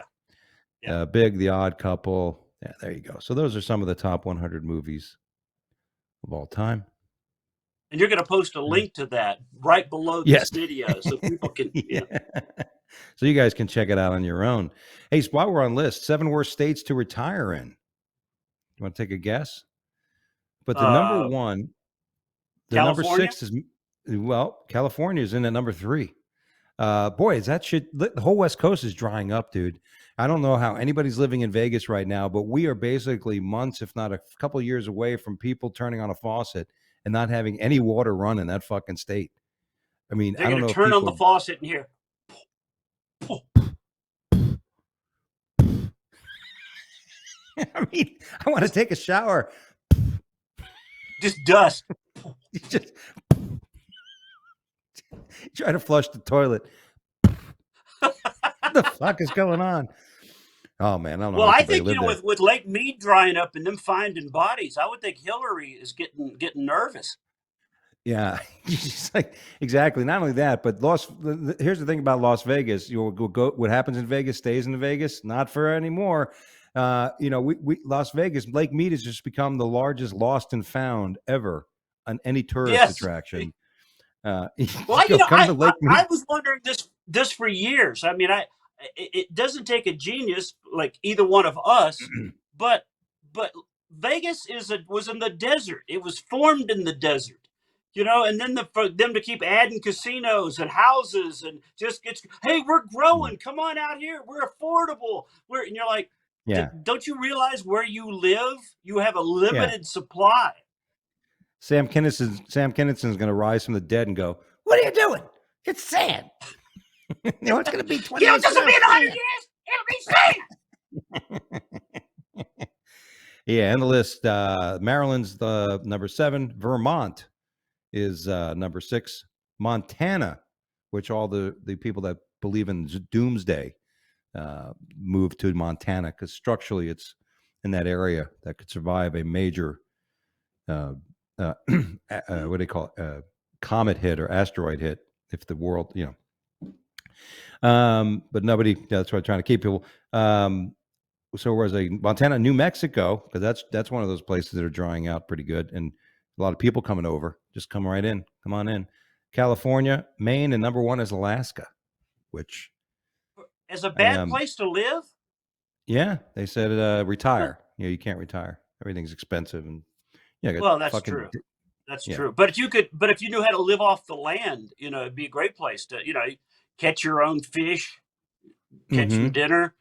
Yeah. Big, The Odd Couple. Yeah, there you go. So those are some of the top 100 movies of all time. And you're going to post a link to that right below this video so people can. Yeah. So you guys can check it out on your own. Hey, while we're on list, 7 worst states to retire in. You want to take a guess? But the number 1, the California? number 6 is, well, California is in at number 3. Boy, is that shit, the whole West Coast is drying up, dude. I don't know how anybody's living in Vegas right now, but we are basically months, if not a couple of years away from people turning on a faucet and not having any water run in that fucking state. I mean, they're I don't going know to turn on the faucet in here. I mean, I want to take a shower. Just dust. Just try to flush the toilet. What the fuck is going on? Oh man, I don't know. Well, I think with Lake Mead drying up and them finding bodies, I would think Hillary is getting nervous. Yeah, like exactly. Not only that, but here's the thing about Las Vegas. You'll go. What happens in Vegas stays in Vegas. Not for anymore. We Las Vegas, Lake Mead has just become the largest lost and found ever on any tourist attraction. Well, I was wondering this for years. I mean, it doesn't take a genius like either one of us, but Vegas was in the desert. It was formed in the desert. And then for them to keep adding casinos and houses and hey, we're growing. Come on out here. We're affordable. And you're like, don't you realize where you live? You have a limited supply. Sam Kinnison's going to rise from the dead and go, "What are you doing? It's sand." It's going to be 20 years. It doesn't be 100 years. It'll be sand. Yeah, and the list, Maryland's the number 7. Vermont is number 6. Montana, which all the people that believe in doomsday moved to Montana because structurally it's in that area that could survive a major what do they call it? Comet hit or asteroid hit if the world, but nobody, that's what I'm trying to keep people. So whereas Montana, New Mexico, because that's one of those places that are drying out pretty good, and a lot of people coming over. Just come right in. Come on in. California, Maine, and number 1 is Alaska, which is a bad place to live. Yeah, they said retire. You can't retire. Everything's expensive, and well, that's true. That's true. But if you knew how to live off the land, it'd be a great place to, catch your own fish, catch some dinner,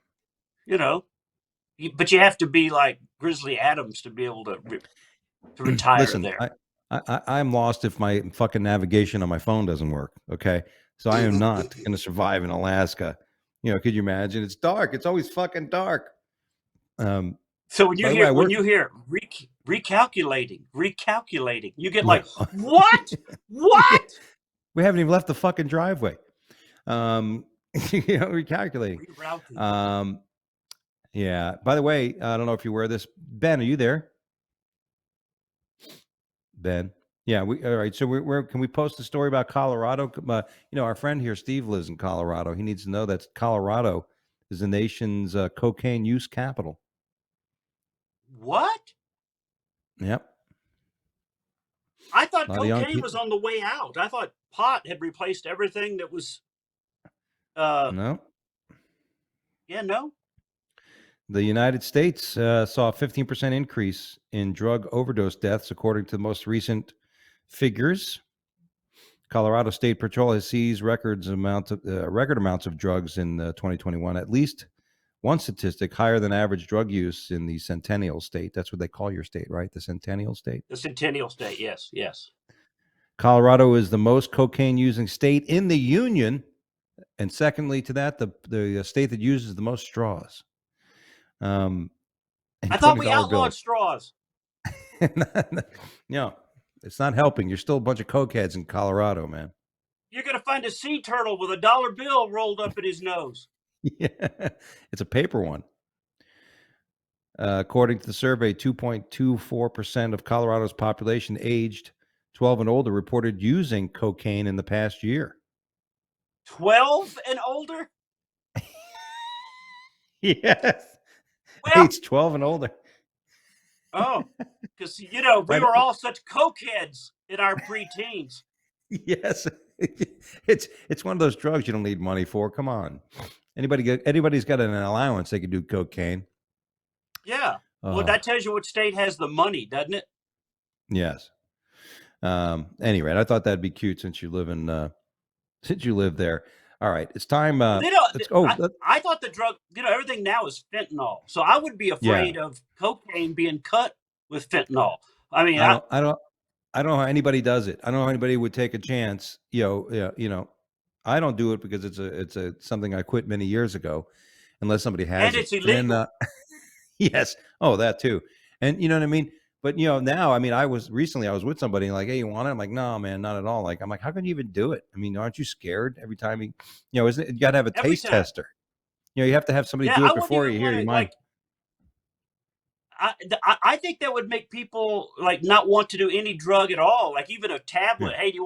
But you have to be like Grizzly Adams to be able to retire. Listen, there. I'm lost if my fucking navigation on my phone doesn't work. Okay, so I am not going to survive in Alaska. Could you imagine? It's dark. It's always fucking dark. So when you hear recalculating, you get like, what? What? We haven't even left the fucking driveway. Recalculating. Yeah. By the way, I don't know if you wear this. Ben, are you there? Ben. Yeah. All right. So we're can we post a story about Colorado? Our friend here, Steve, lives in Colorado. He needs to know that Colorado is the nation's cocaine use capital. What? Yep. I A thought lot of young cocaine was people. on the way out. I thought pot had replaced everything that was. Uh, No. yeah, no. The United States saw a 15% increase in drug overdose deaths, according to the most recent figures. Colorado State Patrol has seized record amounts of drugs in 2021. At least one statistic higher than average drug use in the Centennial State. That's what they call your state, right? The Centennial State. The Centennial State. Yes, yes. Colorado is the most cocaine using state in the union, and secondly to that, the state that uses the most straws. And I thought $20 we outlawed bills. straws. No, it's not helping. You're still a bunch of cokeheads in Colorado, man. You're going to find a sea turtle with a dollar bill rolled up in his nose. Yeah, it's a paper one. According to the survey, 2.24% of Colorado's population aged 12 and older reported using cocaine in the past year. 12 and older? Yes. Well, Age 12 and older. oh, because, we Right. were all such cokeheads in our preteens. Yes. It's one of those drugs you don't need money for. Come on. Anybody's got an allowance, they can do cocaine. Yeah. Well, that tells you what state has the money, doesn't it? Yes. Anyway, I thought that'd be cute since you live there. All right, it's time. Let's go. I thought the drug, everything now is fentanyl. So I would be afraid of cocaine being cut with fentanyl. I mean, I don't know how anybody does it. I don't know how anybody would take a chance. I don't do it because it's something I quit many years ago, unless somebody has and it. it's illegal. And yes. Oh, that too. And you know what I mean? But now, I mean, I was with somebody and like, hey, you want it? I'm like, no, man, not at all. Like, I'm like, how can you even do it? I mean, aren't you scared every time isn't it, you got to have a Every taste time. tester. You have to have somebody do I it wouldn't before even you hear your want to, mind. I think that would make people like not want to do any drug at all. Like even a tablet. Yeah. Hey, do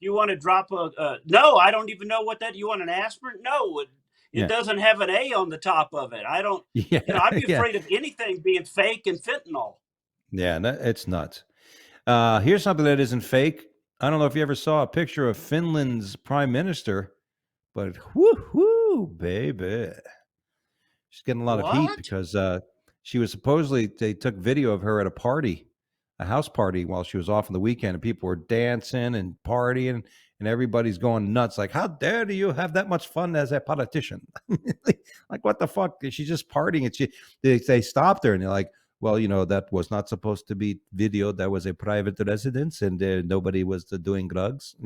you want to drop no, I don't even know what that, you want an aspirin? No, it doesn't have an A on the top of it. I don't, Yeah. I'd be Yeah. afraid of anything being fake and fentanyl. Yeah, it's nuts. Here's something that isn't fake. I don't know if you ever saw a picture of Finland's prime minister, but whoo, baby. She's getting a lot of heat What? because she was they took video of her at a house party while she was off on the weekend, and people were dancing and partying, and everybody's going nuts. Like, how dare you have that much fun as a politician? Like, what the fuck? She's just partying. And they stopped her, and they're like, well, that was not supposed to be videoed. That was a private residence, and nobody was doing drugs.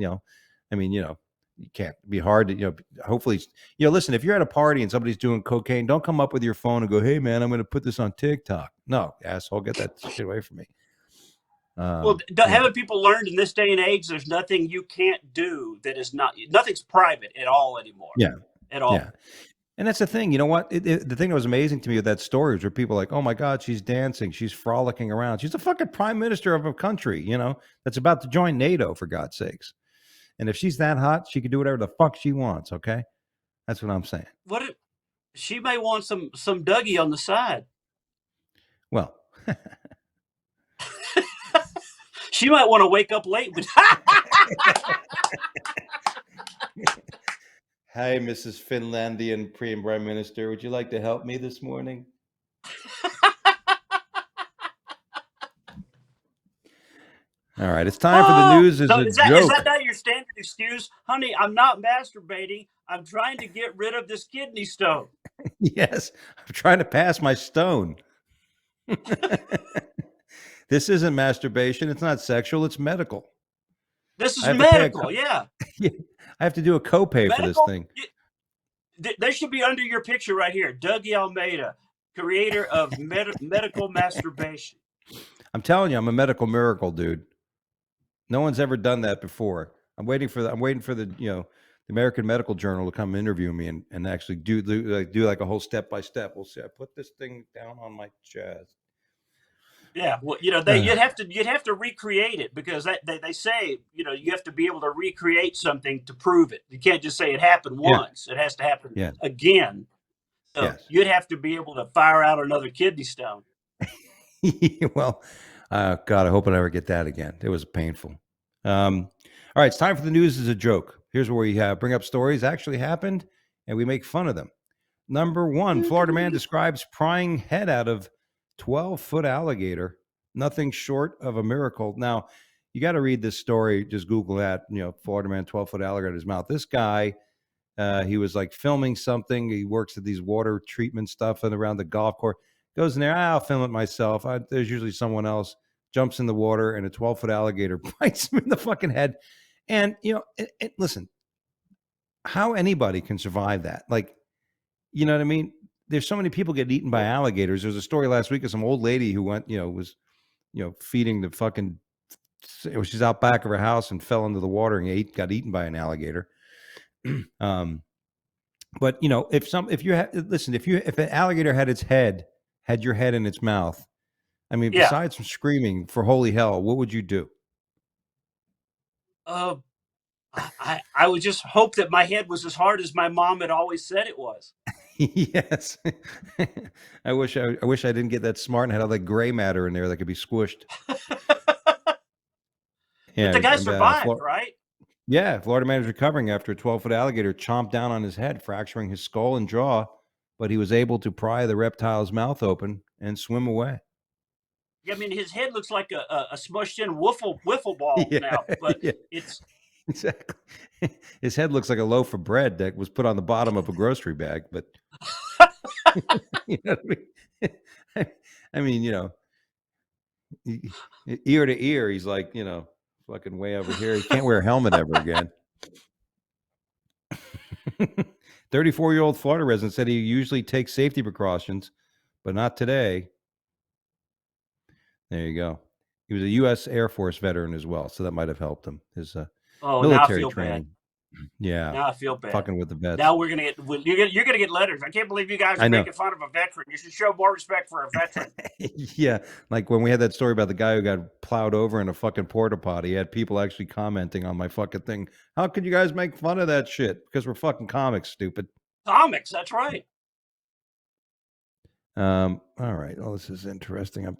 I mean, you can't be hard to, hopefully, listen, if you're at a party and somebody's doing cocaine, don't come up with your phone and go, hey, man, I'm going to put this on TikTok. No, asshole, get that shit away from me. Well, haven't people learned in this day and age, there's nothing you can't do that is nothing's private at all anymore. Yeah. At all. Yeah. And that's the thing. You know what? The thing that was amazing to me with that story was where people are like, oh my God, she's dancing. She's frolicking around. She's the fucking prime minister of a country, that's about to join NATO, for God's sakes. And if she's that hot, she can do whatever the fuck she wants. Okay. That's what I'm saying. She may want some Dougie on the side. Well, she might want to wake up late. Hi, Mrs. Finlandian Prime Minister. Would you like to help me this morning? All right, it's time for the news. Is that not your standard excuse? Honey, I'm not masturbating. I'm trying to get rid of this kidney stone. Yes, I'm trying to pass my stone. This isn't masturbation. It's not sexual. It's medical. This is medical, yeah. I have to do a copay for this thing. There should be under your picture right here, Dougie Almeida, creator of medical masturbation. I'm telling you, I'm a medical miracle, dude. No one's ever done that before. I'm waiting for the the American Medical Journal to come interview me and actually do like a whole step by step. We'll see. I put this thing down on my chest. Yeah, well, you'd have to recreate it because they say you have to be able to recreate something to prove it. You can't just say it happened Yeah. once; it has to happen Yeah. again. So Yes. you'd have to be able to fire out another kidney stone. Well, God, I hope I never get that again. It was painful. All right, it's time for the news as a joke. Here's where we bring up stories that actually happened and we make fun of them. Number one, Florida man describes prying head out of 12-foot alligator. Nothing short of a miracle. Now, you got to read this story. Just Google that, Florida man, 12-foot alligator in his mouth. This guy, he was like filming something. He works at these water treatment stuff and around the golf course. Goes in there, I'll film it myself. There's usually someone else. Jumps in the water and a 12-foot alligator bites him in the fucking head. And, listen, how anybody can survive that? Like, you know what I mean? There's so many people get eaten by alligators. There was a story last week of some old lady who went, was, feeding the fucking, she's out back of her house and fell into the water and got eaten by an alligator. But if an alligator had your head in its mouth, I mean, besides from screaming for holy hell, what would you do? I would just hope that my head was as hard as my mom had always said it was. Yes. I wish I didn't get that smart and had all that gray matter in there that could be squished. Yeah, but the guy survived, right? Yeah, Florida man is recovering after a 12-foot alligator chomped down on his head, fracturing his skull and jaw, but he was able to pry the reptile's mouth open and swim away. I mean, his head looks like a smushed in wiffle ball now, but it's exactly. His head looks like a loaf of bread that was put on the bottom of a grocery bag, but you know what I mean? Ear to ear, he's like, fucking way over here. He can't wear a helmet ever again. 34-year-old Florida resident said he usually takes safety precautions, but not today. There you go. He was a U.S. Air Force veteran as well, so that might have helped him. His military training. Bad. Yeah. Now I feel bad. Fucking with the vets. Now you're gonna get letters. I can't believe you guys are making fun of a veteran. You should show more respect for a veteran. Yeah, like when we had that story about the guy who got plowed over in a fucking porta potty, he had people actually commenting on my fucking thing. How could you guys make fun of that shit? Because we're fucking comics, stupid. Comics, that's right. All right. Oh, this is interesting.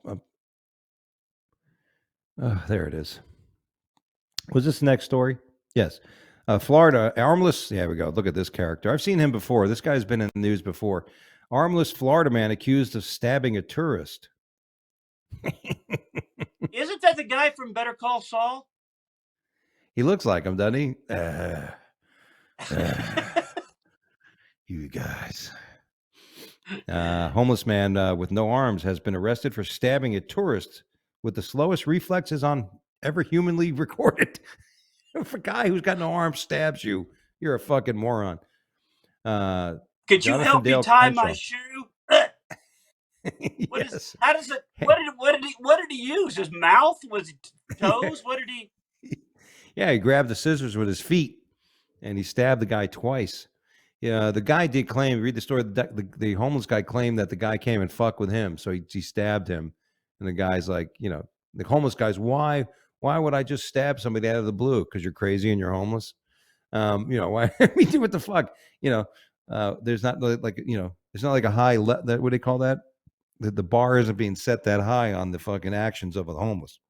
There it is. Was this the next story? Yes. Florida, armless. Yeah, we go. Look at this character. I've seen him before. This guy's been in the news before. Armless Florida man accused of stabbing a tourist. Isn't that the guy from Better Call Saul? He looks like him, doesn't he? You guys. Homeless man with no arms has been arrested for stabbing a tourist with the slowest reflexes on ever humanly recorded. If a guy who's got no arms stabs you, you're a fucking moron. Could you help me tie my shoe? Yes. How does it? What did he use? His mouth? Was it toes? What did he? Yeah, he grabbed the scissors with his feet, and he stabbed the guy twice. Yeah, the guy did claim. Read the story. The homeless guy claimed that the guy came and fucked with him, so he stabbed him. And the guy's like, the homeless guy's, why would I just stab somebody out of the blue? Because you're crazy and you're homeless. Why? I mean, what the fuck? There's not like, it's not like a high. What do they call that? The bar isn't being set that high on the fucking actions of the homeless.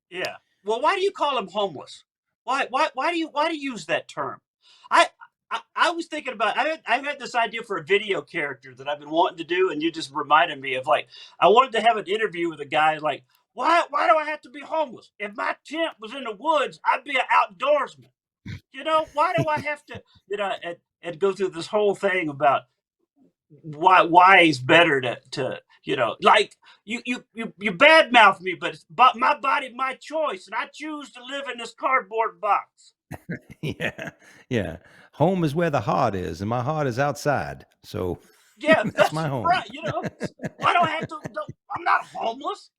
Yeah. Well, why do you call him homeless? Why do you use that term? I was thinking about. I've had this idea for a video character that I've been wanting to do, and you just reminded me of I wanted to have an interview with a guy like, why do I have to be homeless? If my tent was in the woods, I'd be an outdoorsman. Why do I have to and go through this whole thing about why it's better to like you badmouth me, but it's my body, my choice, and I choose to live in this cardboard box. Yeah. Home is where the heart is, and my heart is outside. So yeah, that's my home. Right. Why do I have to? I'm not homeless.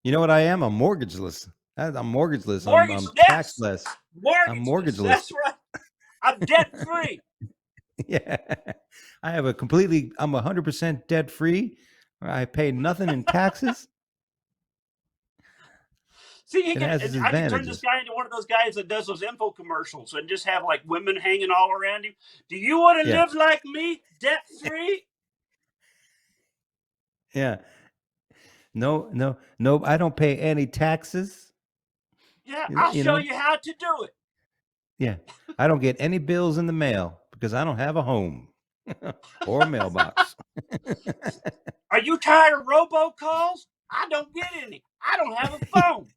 You know what I am? I'm mortgageless. I'm mortgageless. I'm taxless. I'm mortgageless. That's right. I'm debt free. Yeah. I'm 100% debt free. I pay nothing in taxes. See, It has its I could turn this advantages. guy into one of those guys that does those info commercials and just have like women hanging all around him. Do you want to Yeah. live like me, debt free? Yeah. No. I don't pay any taxes. Yeah, I'll You show know? you how to do it. Yeah. I don't get any bills in the mail because I don't have a home or a mailbox. Are you tired of robocalls? I don't get any. I don't have a phone.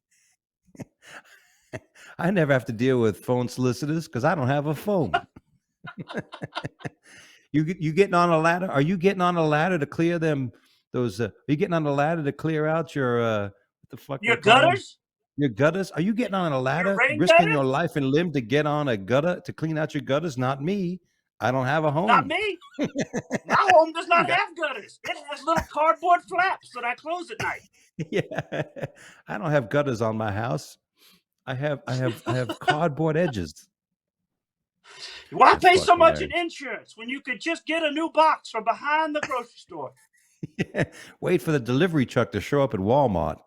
I never have to deal with phone solicitors because I don't have a phone. You getting on a ladder? Are you getting on a ladder to clear them? Those are you getting on a ladder to clear out your what the fuck they Your call them? gutters? Your gutters? Are you getting on a Your ladder, rain risking your gutters? life and limb to get on a gutter to clean out your gutters? Not me. I don't have a Not home. me. My home does not Yeah. have gutters. It has little cardboard flaps that I close at night. Yeah. I don't have gutters on my house. I have cardboard edges. Why That's pay so fucking much in hilarious. insurance when you could just get a new box from behind the grocery store? Wait for the delivery truck to show up at Walmart.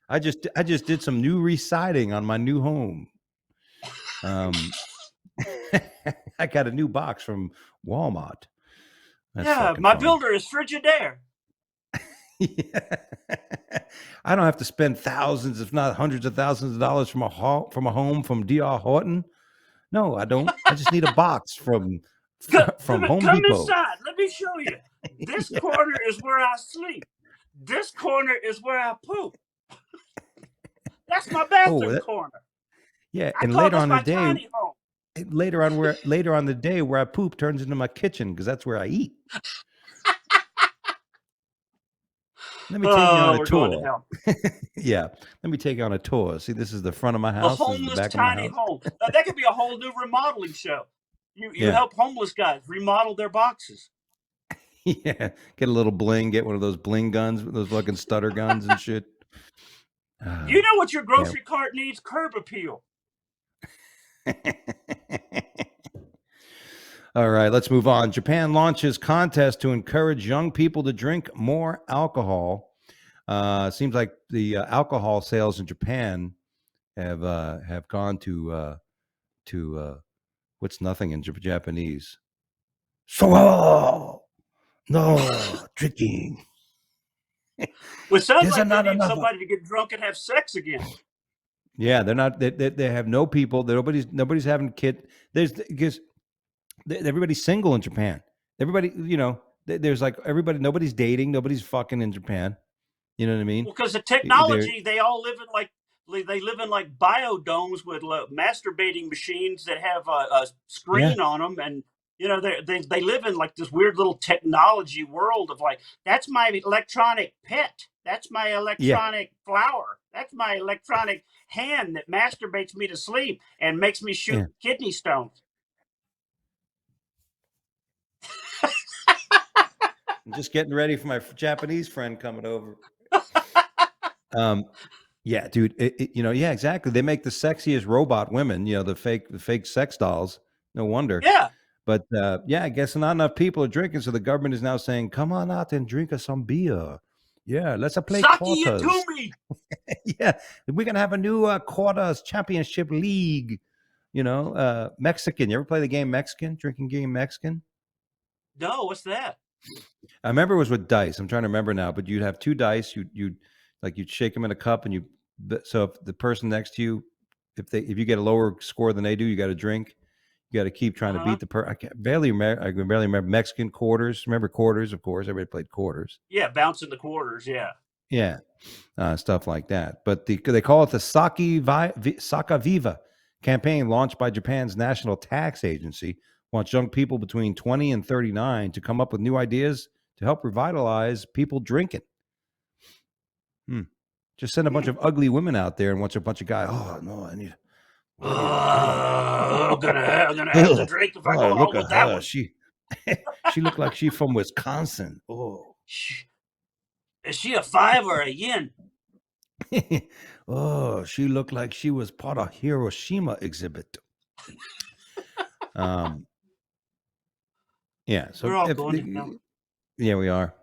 I just did some new re-siding on my new home. I got a new box from Walmart. That's Yeah, fucking my funny. builder is Frigidaire. Yeah. I don't have to spend thousands, if not hundreds of thousands of dollars from a home from DR Horton. No, I don't. I just need a box from Home Come Depot. inside. Let me show you. This Yeah. corner is where I sleep. This corner is where I poop. That's my bathroom corner. Yeah, I and call this my tiny home. later on the day where I poop turns into my kitchen because that's where I eat. Let me take you on Oh, a we're going to tour. hell. Yeah, let me take you on a tour. See, this is the front of my The house. This is the homeless back of my tiny house. home. Now, that could be a whole new remodeling show. You Yeah, help homeless guys remodel their boxes. yeah. Get a little bling. Get one of those bling guns, those fucking stutter guns and shit. You know what your Yeah. grocery cart needs? Curb appeal. All right, let's move on. Japan launches contest to encourage young people to drink more alcohol. Seems like the alcohol sales in Japan have gone to what's nothing in Japanese? So no drinking. Well, it sounds There's like they not need enough. somebody to get drunk and have sex again. Yeah, they're not. They have no people. Nobody's having kid. There's because everybody's single in Japan. Everybody, there's like everybody. Nobody's dating. Nobody's fucking in Japan. You know what I mean? Well, because the They're technology, they all live in like biodomes with masturbating machines that have a yeah, screen on them, and they live in like this weird little technology world of like, that's my electronic pet, that's my yeah. electronic flower, that's my electronic hand that masturbates me to sleep and makes me shoot Yeah. kidney stones. I'm just getting ready for my Japanese friend coming over. Yeah, dude. Yeah, exactly. They make the sexiest robot women. The fake sex dolls. No wonder. Yeah, But yeah, I guess not enough people are drinking, so the government is now saying, "Come on out and drink us some beer. Yeah, let's play Saki quarters. Yatumi. Yeah, we're gonna have a new quarters championship league. Mexican. You ever play the game Mexican? Drinking game Mexican? No, what's that? I remember it was with dice. I'm trying to remember now, but you'd have two dice. You'd shake them in a cup, and so if the person next to you, if you get a lower score than they do, you got to drink. You got to keep trying to beat the I can barely remember Mexican quarters. Remember quarters, of course. Everybody played quarters. Yeah, bouncing the quarters. Yeah. Yeah, stuff like that. But they call it the Saka Viva campaign, launched by Japan's National Tax Agency. Wants young people between 20 and 39 to come up with new ideas to help revitalize people drinking. Just send a bunch of ugly women out there and watch a bunch of guys. Oh no, I need. I'm gonna have to drink if I go Look home at with that her. one. She looked like she's from Wisconsin. Oh. Is she a 5 or a yin? Oh, she looked like she was part of Hiroshima exhibit. Um, yeah. We're So all going to hell. yeah, we are.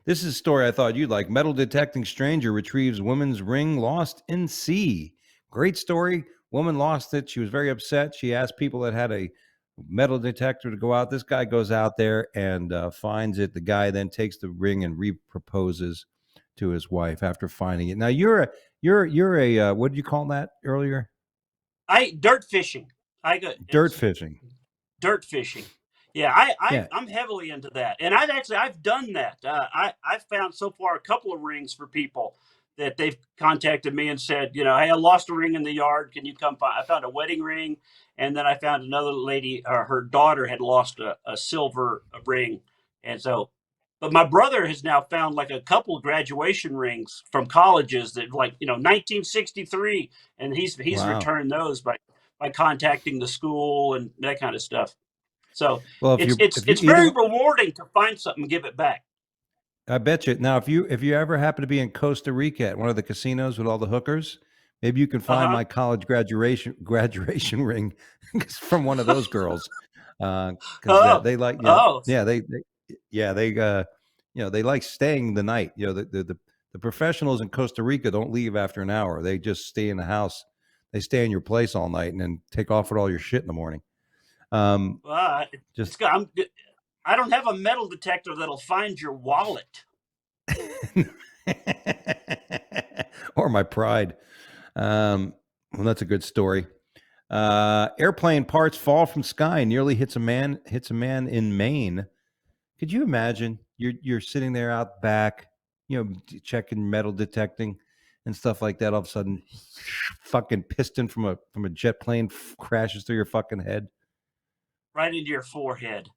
This is a story I thought you'd like. Metal detecting stranger retrieves woman's ring lost in sea. Great story. Woman lost it. She was very upset. She asked people that had a metal detector to go out. This guy goes out there and finds it. The guy then takes the ring and reproposes to his wife after finding it. Now you're a what did you call that earlier? Dirt fishing. Dirt It's fishing. dirt fishing. Yeah, Yeah. I'm heavily into that, and I've done that. I've found so far a couple of rings for people that they've contacted me and said, you know, hey, I lost a ring in the yard. Can you come find? I found a wedding ring, and then I found another lady. Her daughter had lost a silver ring, and so. But my brother has now found like a couple of graduation rings from colleges that, like, 1963, and he's Wow. returned those by contacting the school and that kind of stuff. So Well, it's it's if you it's either very rewarding to find something and give it back. I bet you. Now, if you ever happen to be in Costa Rica at one of the casinos with all the hookers, maybe you can Uh find huh. my college graduation ring from one of those girls, because Oh, they like oh, yeah they yeah they they like staying the night. The professionals in Costa Rica don't leave after an hour. They just stay in the house. They stay in your place all night and then take off with all your shit in the morning. Um, it's just got. I don't have a metal detector that'll find your wallet. or my pride. Well, that's a good story. Airplane parts fall from sky, nearly hits a man in Maine. Could you imagine? You're sitting there out back, checking metal detecting and stuff like that. All of a sudden, fucking piston from a jet plane crashes through your fucking head, Right into your forehead.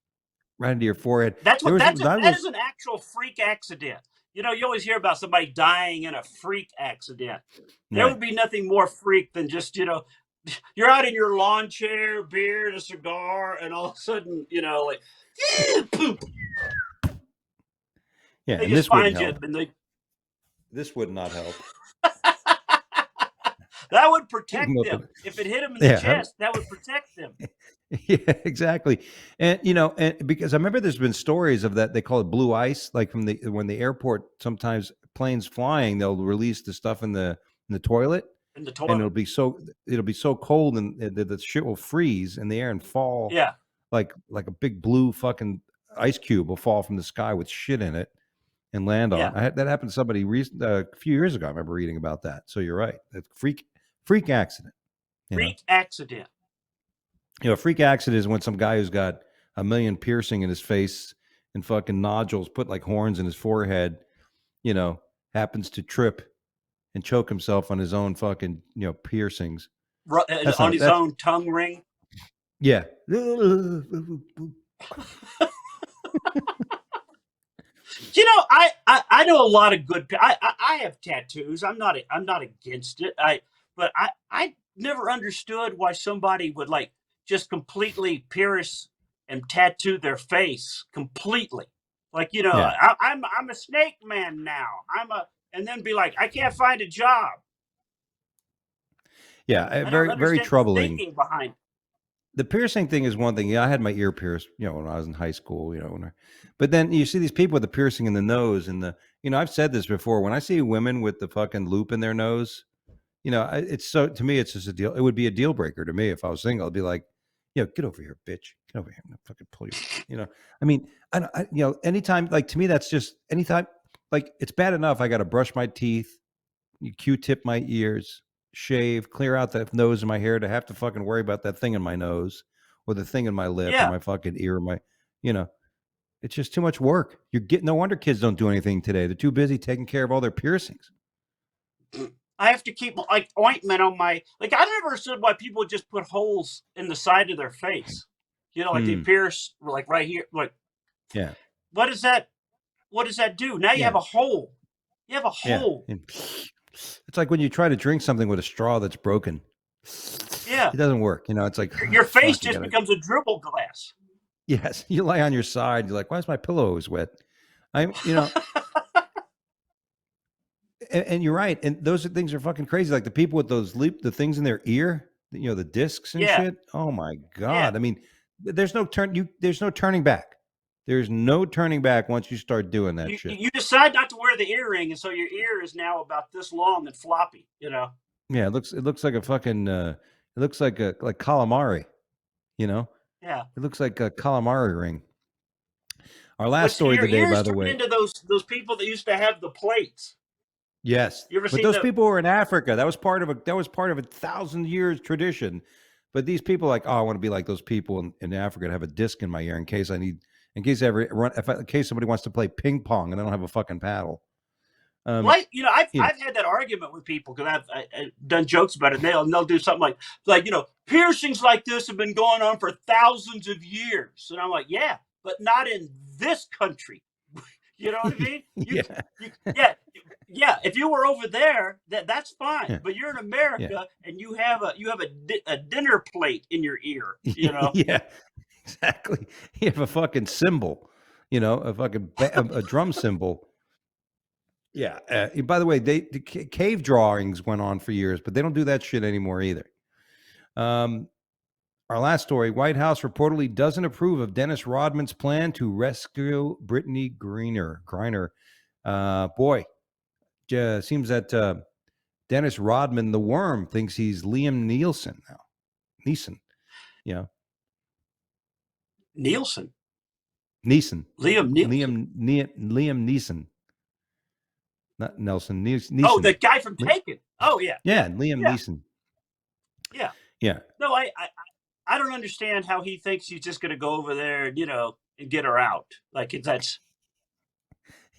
right into your forehead. That's There what was that that is was an actual freak accident. You always hear about somebody dying in a freak accident. There right. would be nothing more freak than just, you're out in your lawn chair, beer, and a cigar, and all of a sudden, like, poop. Yeah, They and just this wouldn't find you, help. and they This would not help. that would Hit protect 'em with them. a- If it hit them in the yeah, chest, that would protect them. yeah, exactly. And and because I remember there's been stories of that, they call it blue ice, like from the when the airport, sometimes planes flying, they'll release the stuff in the toilet, In the and toilet. it'll be so cold, and the shit will freeze in the air and fall Yeah, like a big blue fucking ice cube will fall from the sky with shit in it and land on. yeah. That happened to somebody a few years ago. I remember reading about that. So you're right. It's freak accident. You know. Freak accident. A freak accident is when some guy who's got a million piercing in his face and fucking nodules, put like horns in his forehead, you know, happens to trip and choke himself on his own fucking, piercings. That's On not his that's own tongue ring. yeah. I know a lot of good. I have tattoos. I'm not against it. But I never understood why somebody would like just completely pierce and tattoo their face completely. Like, Yeah. I'm a snake man now. And then be like, I can't find a job. Yeah, I don't very very understand the troubling. thinking behind. The piercing thing is one thing. Yeah, I had my ear pierced, when I was in high school, but then you see these people with the piercing in the nose and I've said this before. When I see women with the fucking loop in their nose, it's so, to me, it's just a deal. It would be a deal breaker to me if I was single. I'd be like, get over here, bitch. Get over here. I'm gonna fucking pull you. I mean, anytime, like, to me, that's just anytime, like, it's bad enough. I got to brush my teeth, you Q-tip my ears, shave, clear out that nose in my hair to have to fucking worry about that thing in my nose or the thing in my lip or Yeah, my fucking ear or you know, it's just too much work. No wonder kids don't do anything today. They're too busy taking care of all their piercings. I have to keep like ointment on my, like, I never understood why people just put holes in the side of their face. Like they Hmm. pierce like right here. Like, Yeah. what does that what does that do? Now you Yeah. have a hole. You have a Yeah. hole. It's like when you try to drink something with a straw that's broken. Yeah. It doesn't work. It's like, Your face fuck, you just gotta, becomes a dribble glass. yes, you lie on your side. You're like, why is my pillow always wet? I'm, and you're right. And those things are fucking crazy. Like the people with the things in their ear, the discs and Yeah, shit. Oh my yeah. god! I mean, there's no there's no turning back. There's no turning back once you start doing that shit. You decide not to wear the earring, and so your ear is now about this long and floppy. Yeah, it looks like a fucking it looks like a like calamari. You know, Yeah. it looks like a calamari ring. Our last What's story of your the day, by ears the turn way. into those people that used to have the plates. Yes, You ever but seen those the people were in Africa. That was part of a 1,000 years tradition. But these people like, oh, I want to be like those people in Africa to have a disc in my ear in case I ever run, in case somebody wants to play ping pong and I don't have a fucking paddle. Um, like I've you know, I've had that argument with people because I've done jokes about it. And they'll do something like piercings like this have been going on for thousands of years, and I'm like, yeah, but not in this country. You know what I mean? yeah, Yeah, yeah. If you were over there, that's fine. yeah, But you're in yeah, America, and you have a dinner plate in your ear. yeah, exactly. You have a fucking cymbal, a fucking a drum cymbal. Yeah. By the way, the cave drawings went on for years, but they don't do that shit anymore either. Um, our last story: White House reportedly doesn't approve of Dennis Rodman's plan to rescue Brittany Griner. Boy, seems that Dennis Rodman, the Worm, thinks he's Liam Neeson now. Neeson, yeah, Nielsen, Neeson, Liam Nielsen. Liam Neeson, not Nelson. Oh, Neeson. the guy from Taken. Oh yeah, Yeah, yeah, Liam yeah, Neeson. yeah. Yeah. No, I don't understand how he thinks he's just going to go over there, and get her out. Like that's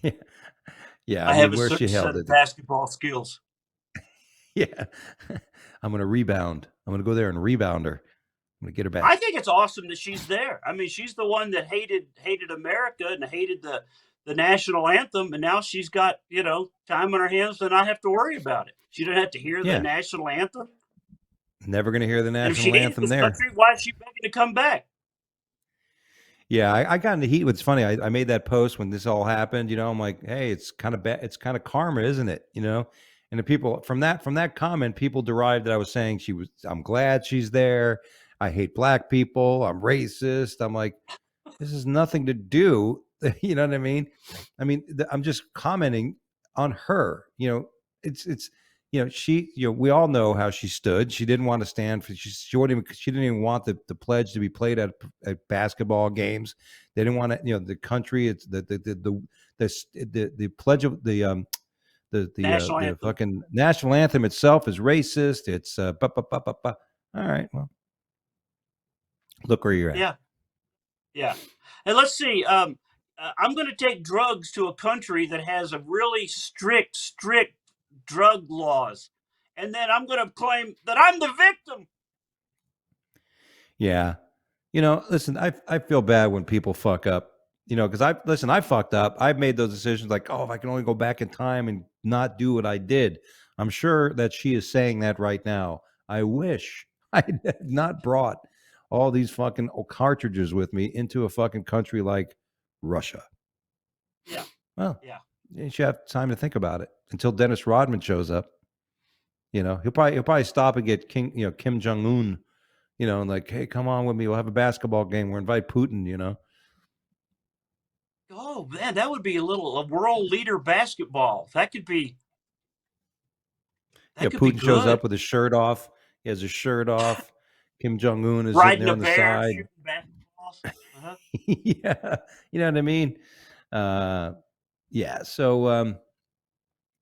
Yeah. Yeah. I I have mean, a where's she certain set held of it? basketball skills. Yeah. I'm going to rebound. I'm going to go there and rebound her. I'm going to get her I back. think it's awesome that she's there. I mean, she's the one that hated America and hated the national anthem, and now she's got time on her hands to not have to worry about it. She doesn't have to hear the Yeah. national anthem, Never going to hear the and if she national hated anthem this there. country, why is she begging to come back? Yeah. I got into heat. It's funny. I made that post when this all happened. I'm like, hey, it's kind of bad. It's kind of karma, isn't it? And the people from that comment, people derived that I was saying I'm glad she's there. I hate black people. I'm racist. I'm like, this has nothing to do. You know what I mean? I'm just commenting on her. It's we all know how she stood. She didn't want to stand for. She didn't even want the pledge to be played at basketball games. They didn't want to. The country. It's the pledge of National the anthem. fucking national anthem itself is racist. It's all right. Well, look where you're at. Yeah, yeah. And let's see. I'm going to take drugs to a country that has a really strict drug laws, and then I'm going to claim that I'm the victim. Yeah. Listen, I feel bad when people fuck up, because I fucked up. I've made those decisions like, oh, if I can only go back in time and not do what I did. I'm sure that she is saying that right now. I wish I had not brought all these fucking cartridges with me into a fucking country like Russia. Yeah, Well, yeah. you should have time to think about it until Dennis Rodman shows up. He'll probably stop and get Kim Jong Un, and like, hey, come on with me. We'll have a basketball game. We'll invite Putin. Oh man, that would be a world leader basketball. That could be Yeah, that could be Putin shows good. up with his shirt off. He has his shirt off. Kim Jong Un is sitting Riding there a on the bear, side. shooting basketballs. Uh-huh. Yeah, you know what I mean. Uh, yeah. So,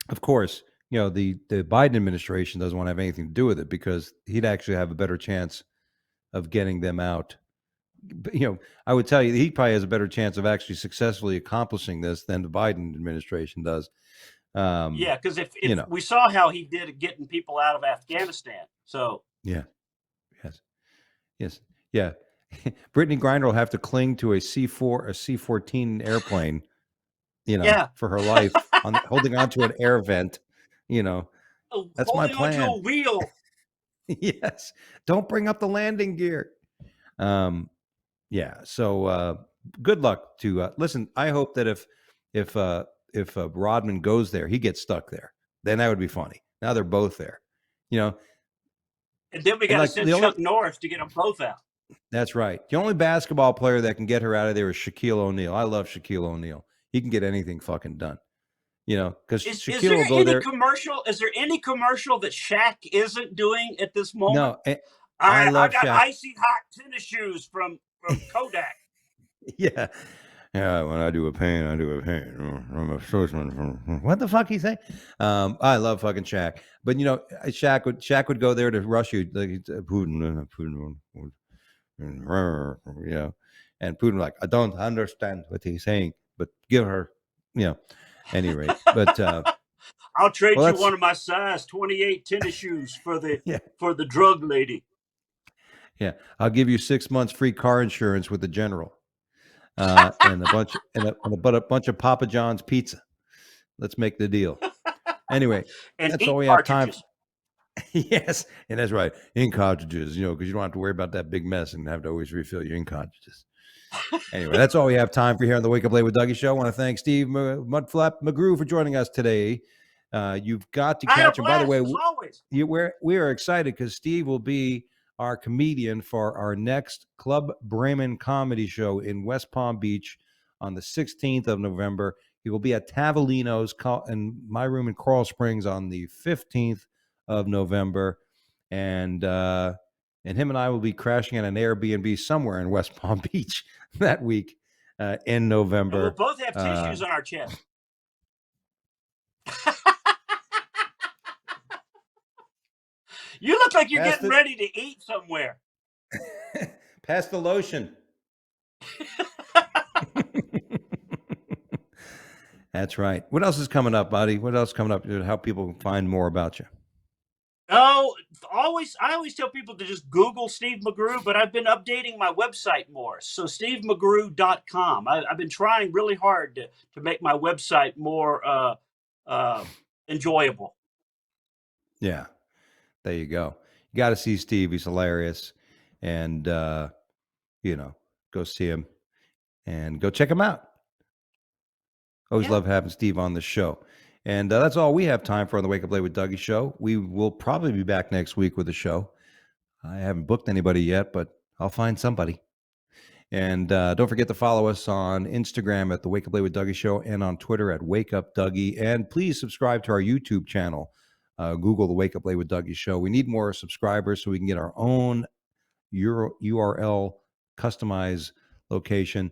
of course, the Biden administration doesn't want to have anything to do with it because he'd actually have a better chance of getting them out. But, I would tell you he probably has a better chance of actually successfully accomplishing this than the Biden administration does. Um, Yeah, because if you know, we saw how he did at getting people out of Afghanistan, so yeah, yes, yes, yeah. Brittany Griner will have to cling to a C-14 airplane, yeah, for her life, holding onto an air vent. You know, that's my holding onto plan. a wheel. Yes, don't bring up the landing gear. Um, yeah. So good luck to listen. I hope that if Rodman goes there, he gets stuck there. Then that would be funny. Now they're both there. You know, And then we got to send Chuck Norris to get them both out. That's right. The only basketball player that can get her out of there is Shaquille O'Neal. I love Shaquille O'Neal. He can get anything fucking done. You know, because Shaquille will go there. Is there any commercial that Shaq isn't doing at this moment? No, I love got Shaq. icy hot tennis shoes from Kodak. Yeah. Yeah, when I do a paint, I do a paint. I'm a sportsman from what the fuck he say? I love fucking Shaq, but you know, Shaq would go there to rush you, like Putin, you know, and Putin like, I don't understand what he's saying, but give her, you know, any rate. But I'll trade you one of my size 28 tennis shoes for the drug lady. Yeah, I'll give you 6 months free car insurance with the general. And a bunch of Papa John's pizza. Let's make the deal. Anyway, and that's all we have time. Yes, and that's right. Ink cartridges, you know, because you don't have to worry about that big mess and have to always refill your ink cartridges. Anyway, that's all we have time for here on the Wake Up Late with Dougie Show. I want to thank Steve Mudflap McGrew for joining us today. You've got to catch him. By the way, we are excited because Steve will be our comedian for our next Club Bremen comedy show in West Palm Beach on the 16th of November. He will be at Tavolino's in my room in Coral Springs on the 15th of November. And him and I will be crashing at an Airbnb somewhere in West Palm Beach that week in November. And we'll both have tissues on our chest. You look like you're getting ready to eat somewhere. Pass the lotion. That's right. What else is coming up, buddy? What else is coming up? How people find more about you? Oh, I always tell people to just Google Steve McGrew, but I've been updating my website more. So stevemcgrew.com. I've been trying really hard to make my website more enjoyable. Yeah. There you go. You got to see Steve. He's hilarious. And, you know, go see him and go check him out. Always love having Steve on the show. And that's all we have time for on the Wake Up Late with Dougie show. We will probably be back next week with a show. I haven't booked anybody yet, but I'll find somebody. And don't forget to follow us on Instagram at the Wake Up Late with Dougie show and on Twitter at Wake Up Dougie. And please subscribe to our YouTube channel. Google the Wake Up Late with Dougie show. We need more subscribers so we can get our own URL customized location.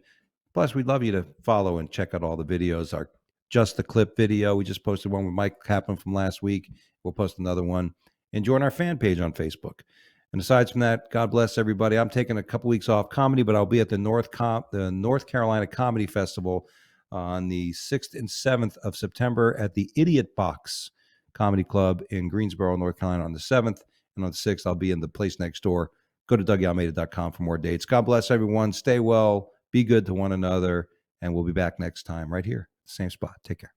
Plus, we'd love you to follow and check out all the videos. Our Just the Clip video. We just posted one with Mike Kaplan from last week. We'll post another one. And join our fan page on Facebook. And aside from that, God bless everybody. I'm taking a couple weeks off comedy, but I'll be at the North Carolina Comedy Festival on the 6th and 7th of September at the Idiot Box Comedy Club in Greensboro, North Carolina on the 7th. And on the 6th, I'll be in the place next door. Go to DougieAlmeida.com for more dates. God bless everyone. Stay well. Be good to one another. And we'll be back next time right here, same spot. Take care.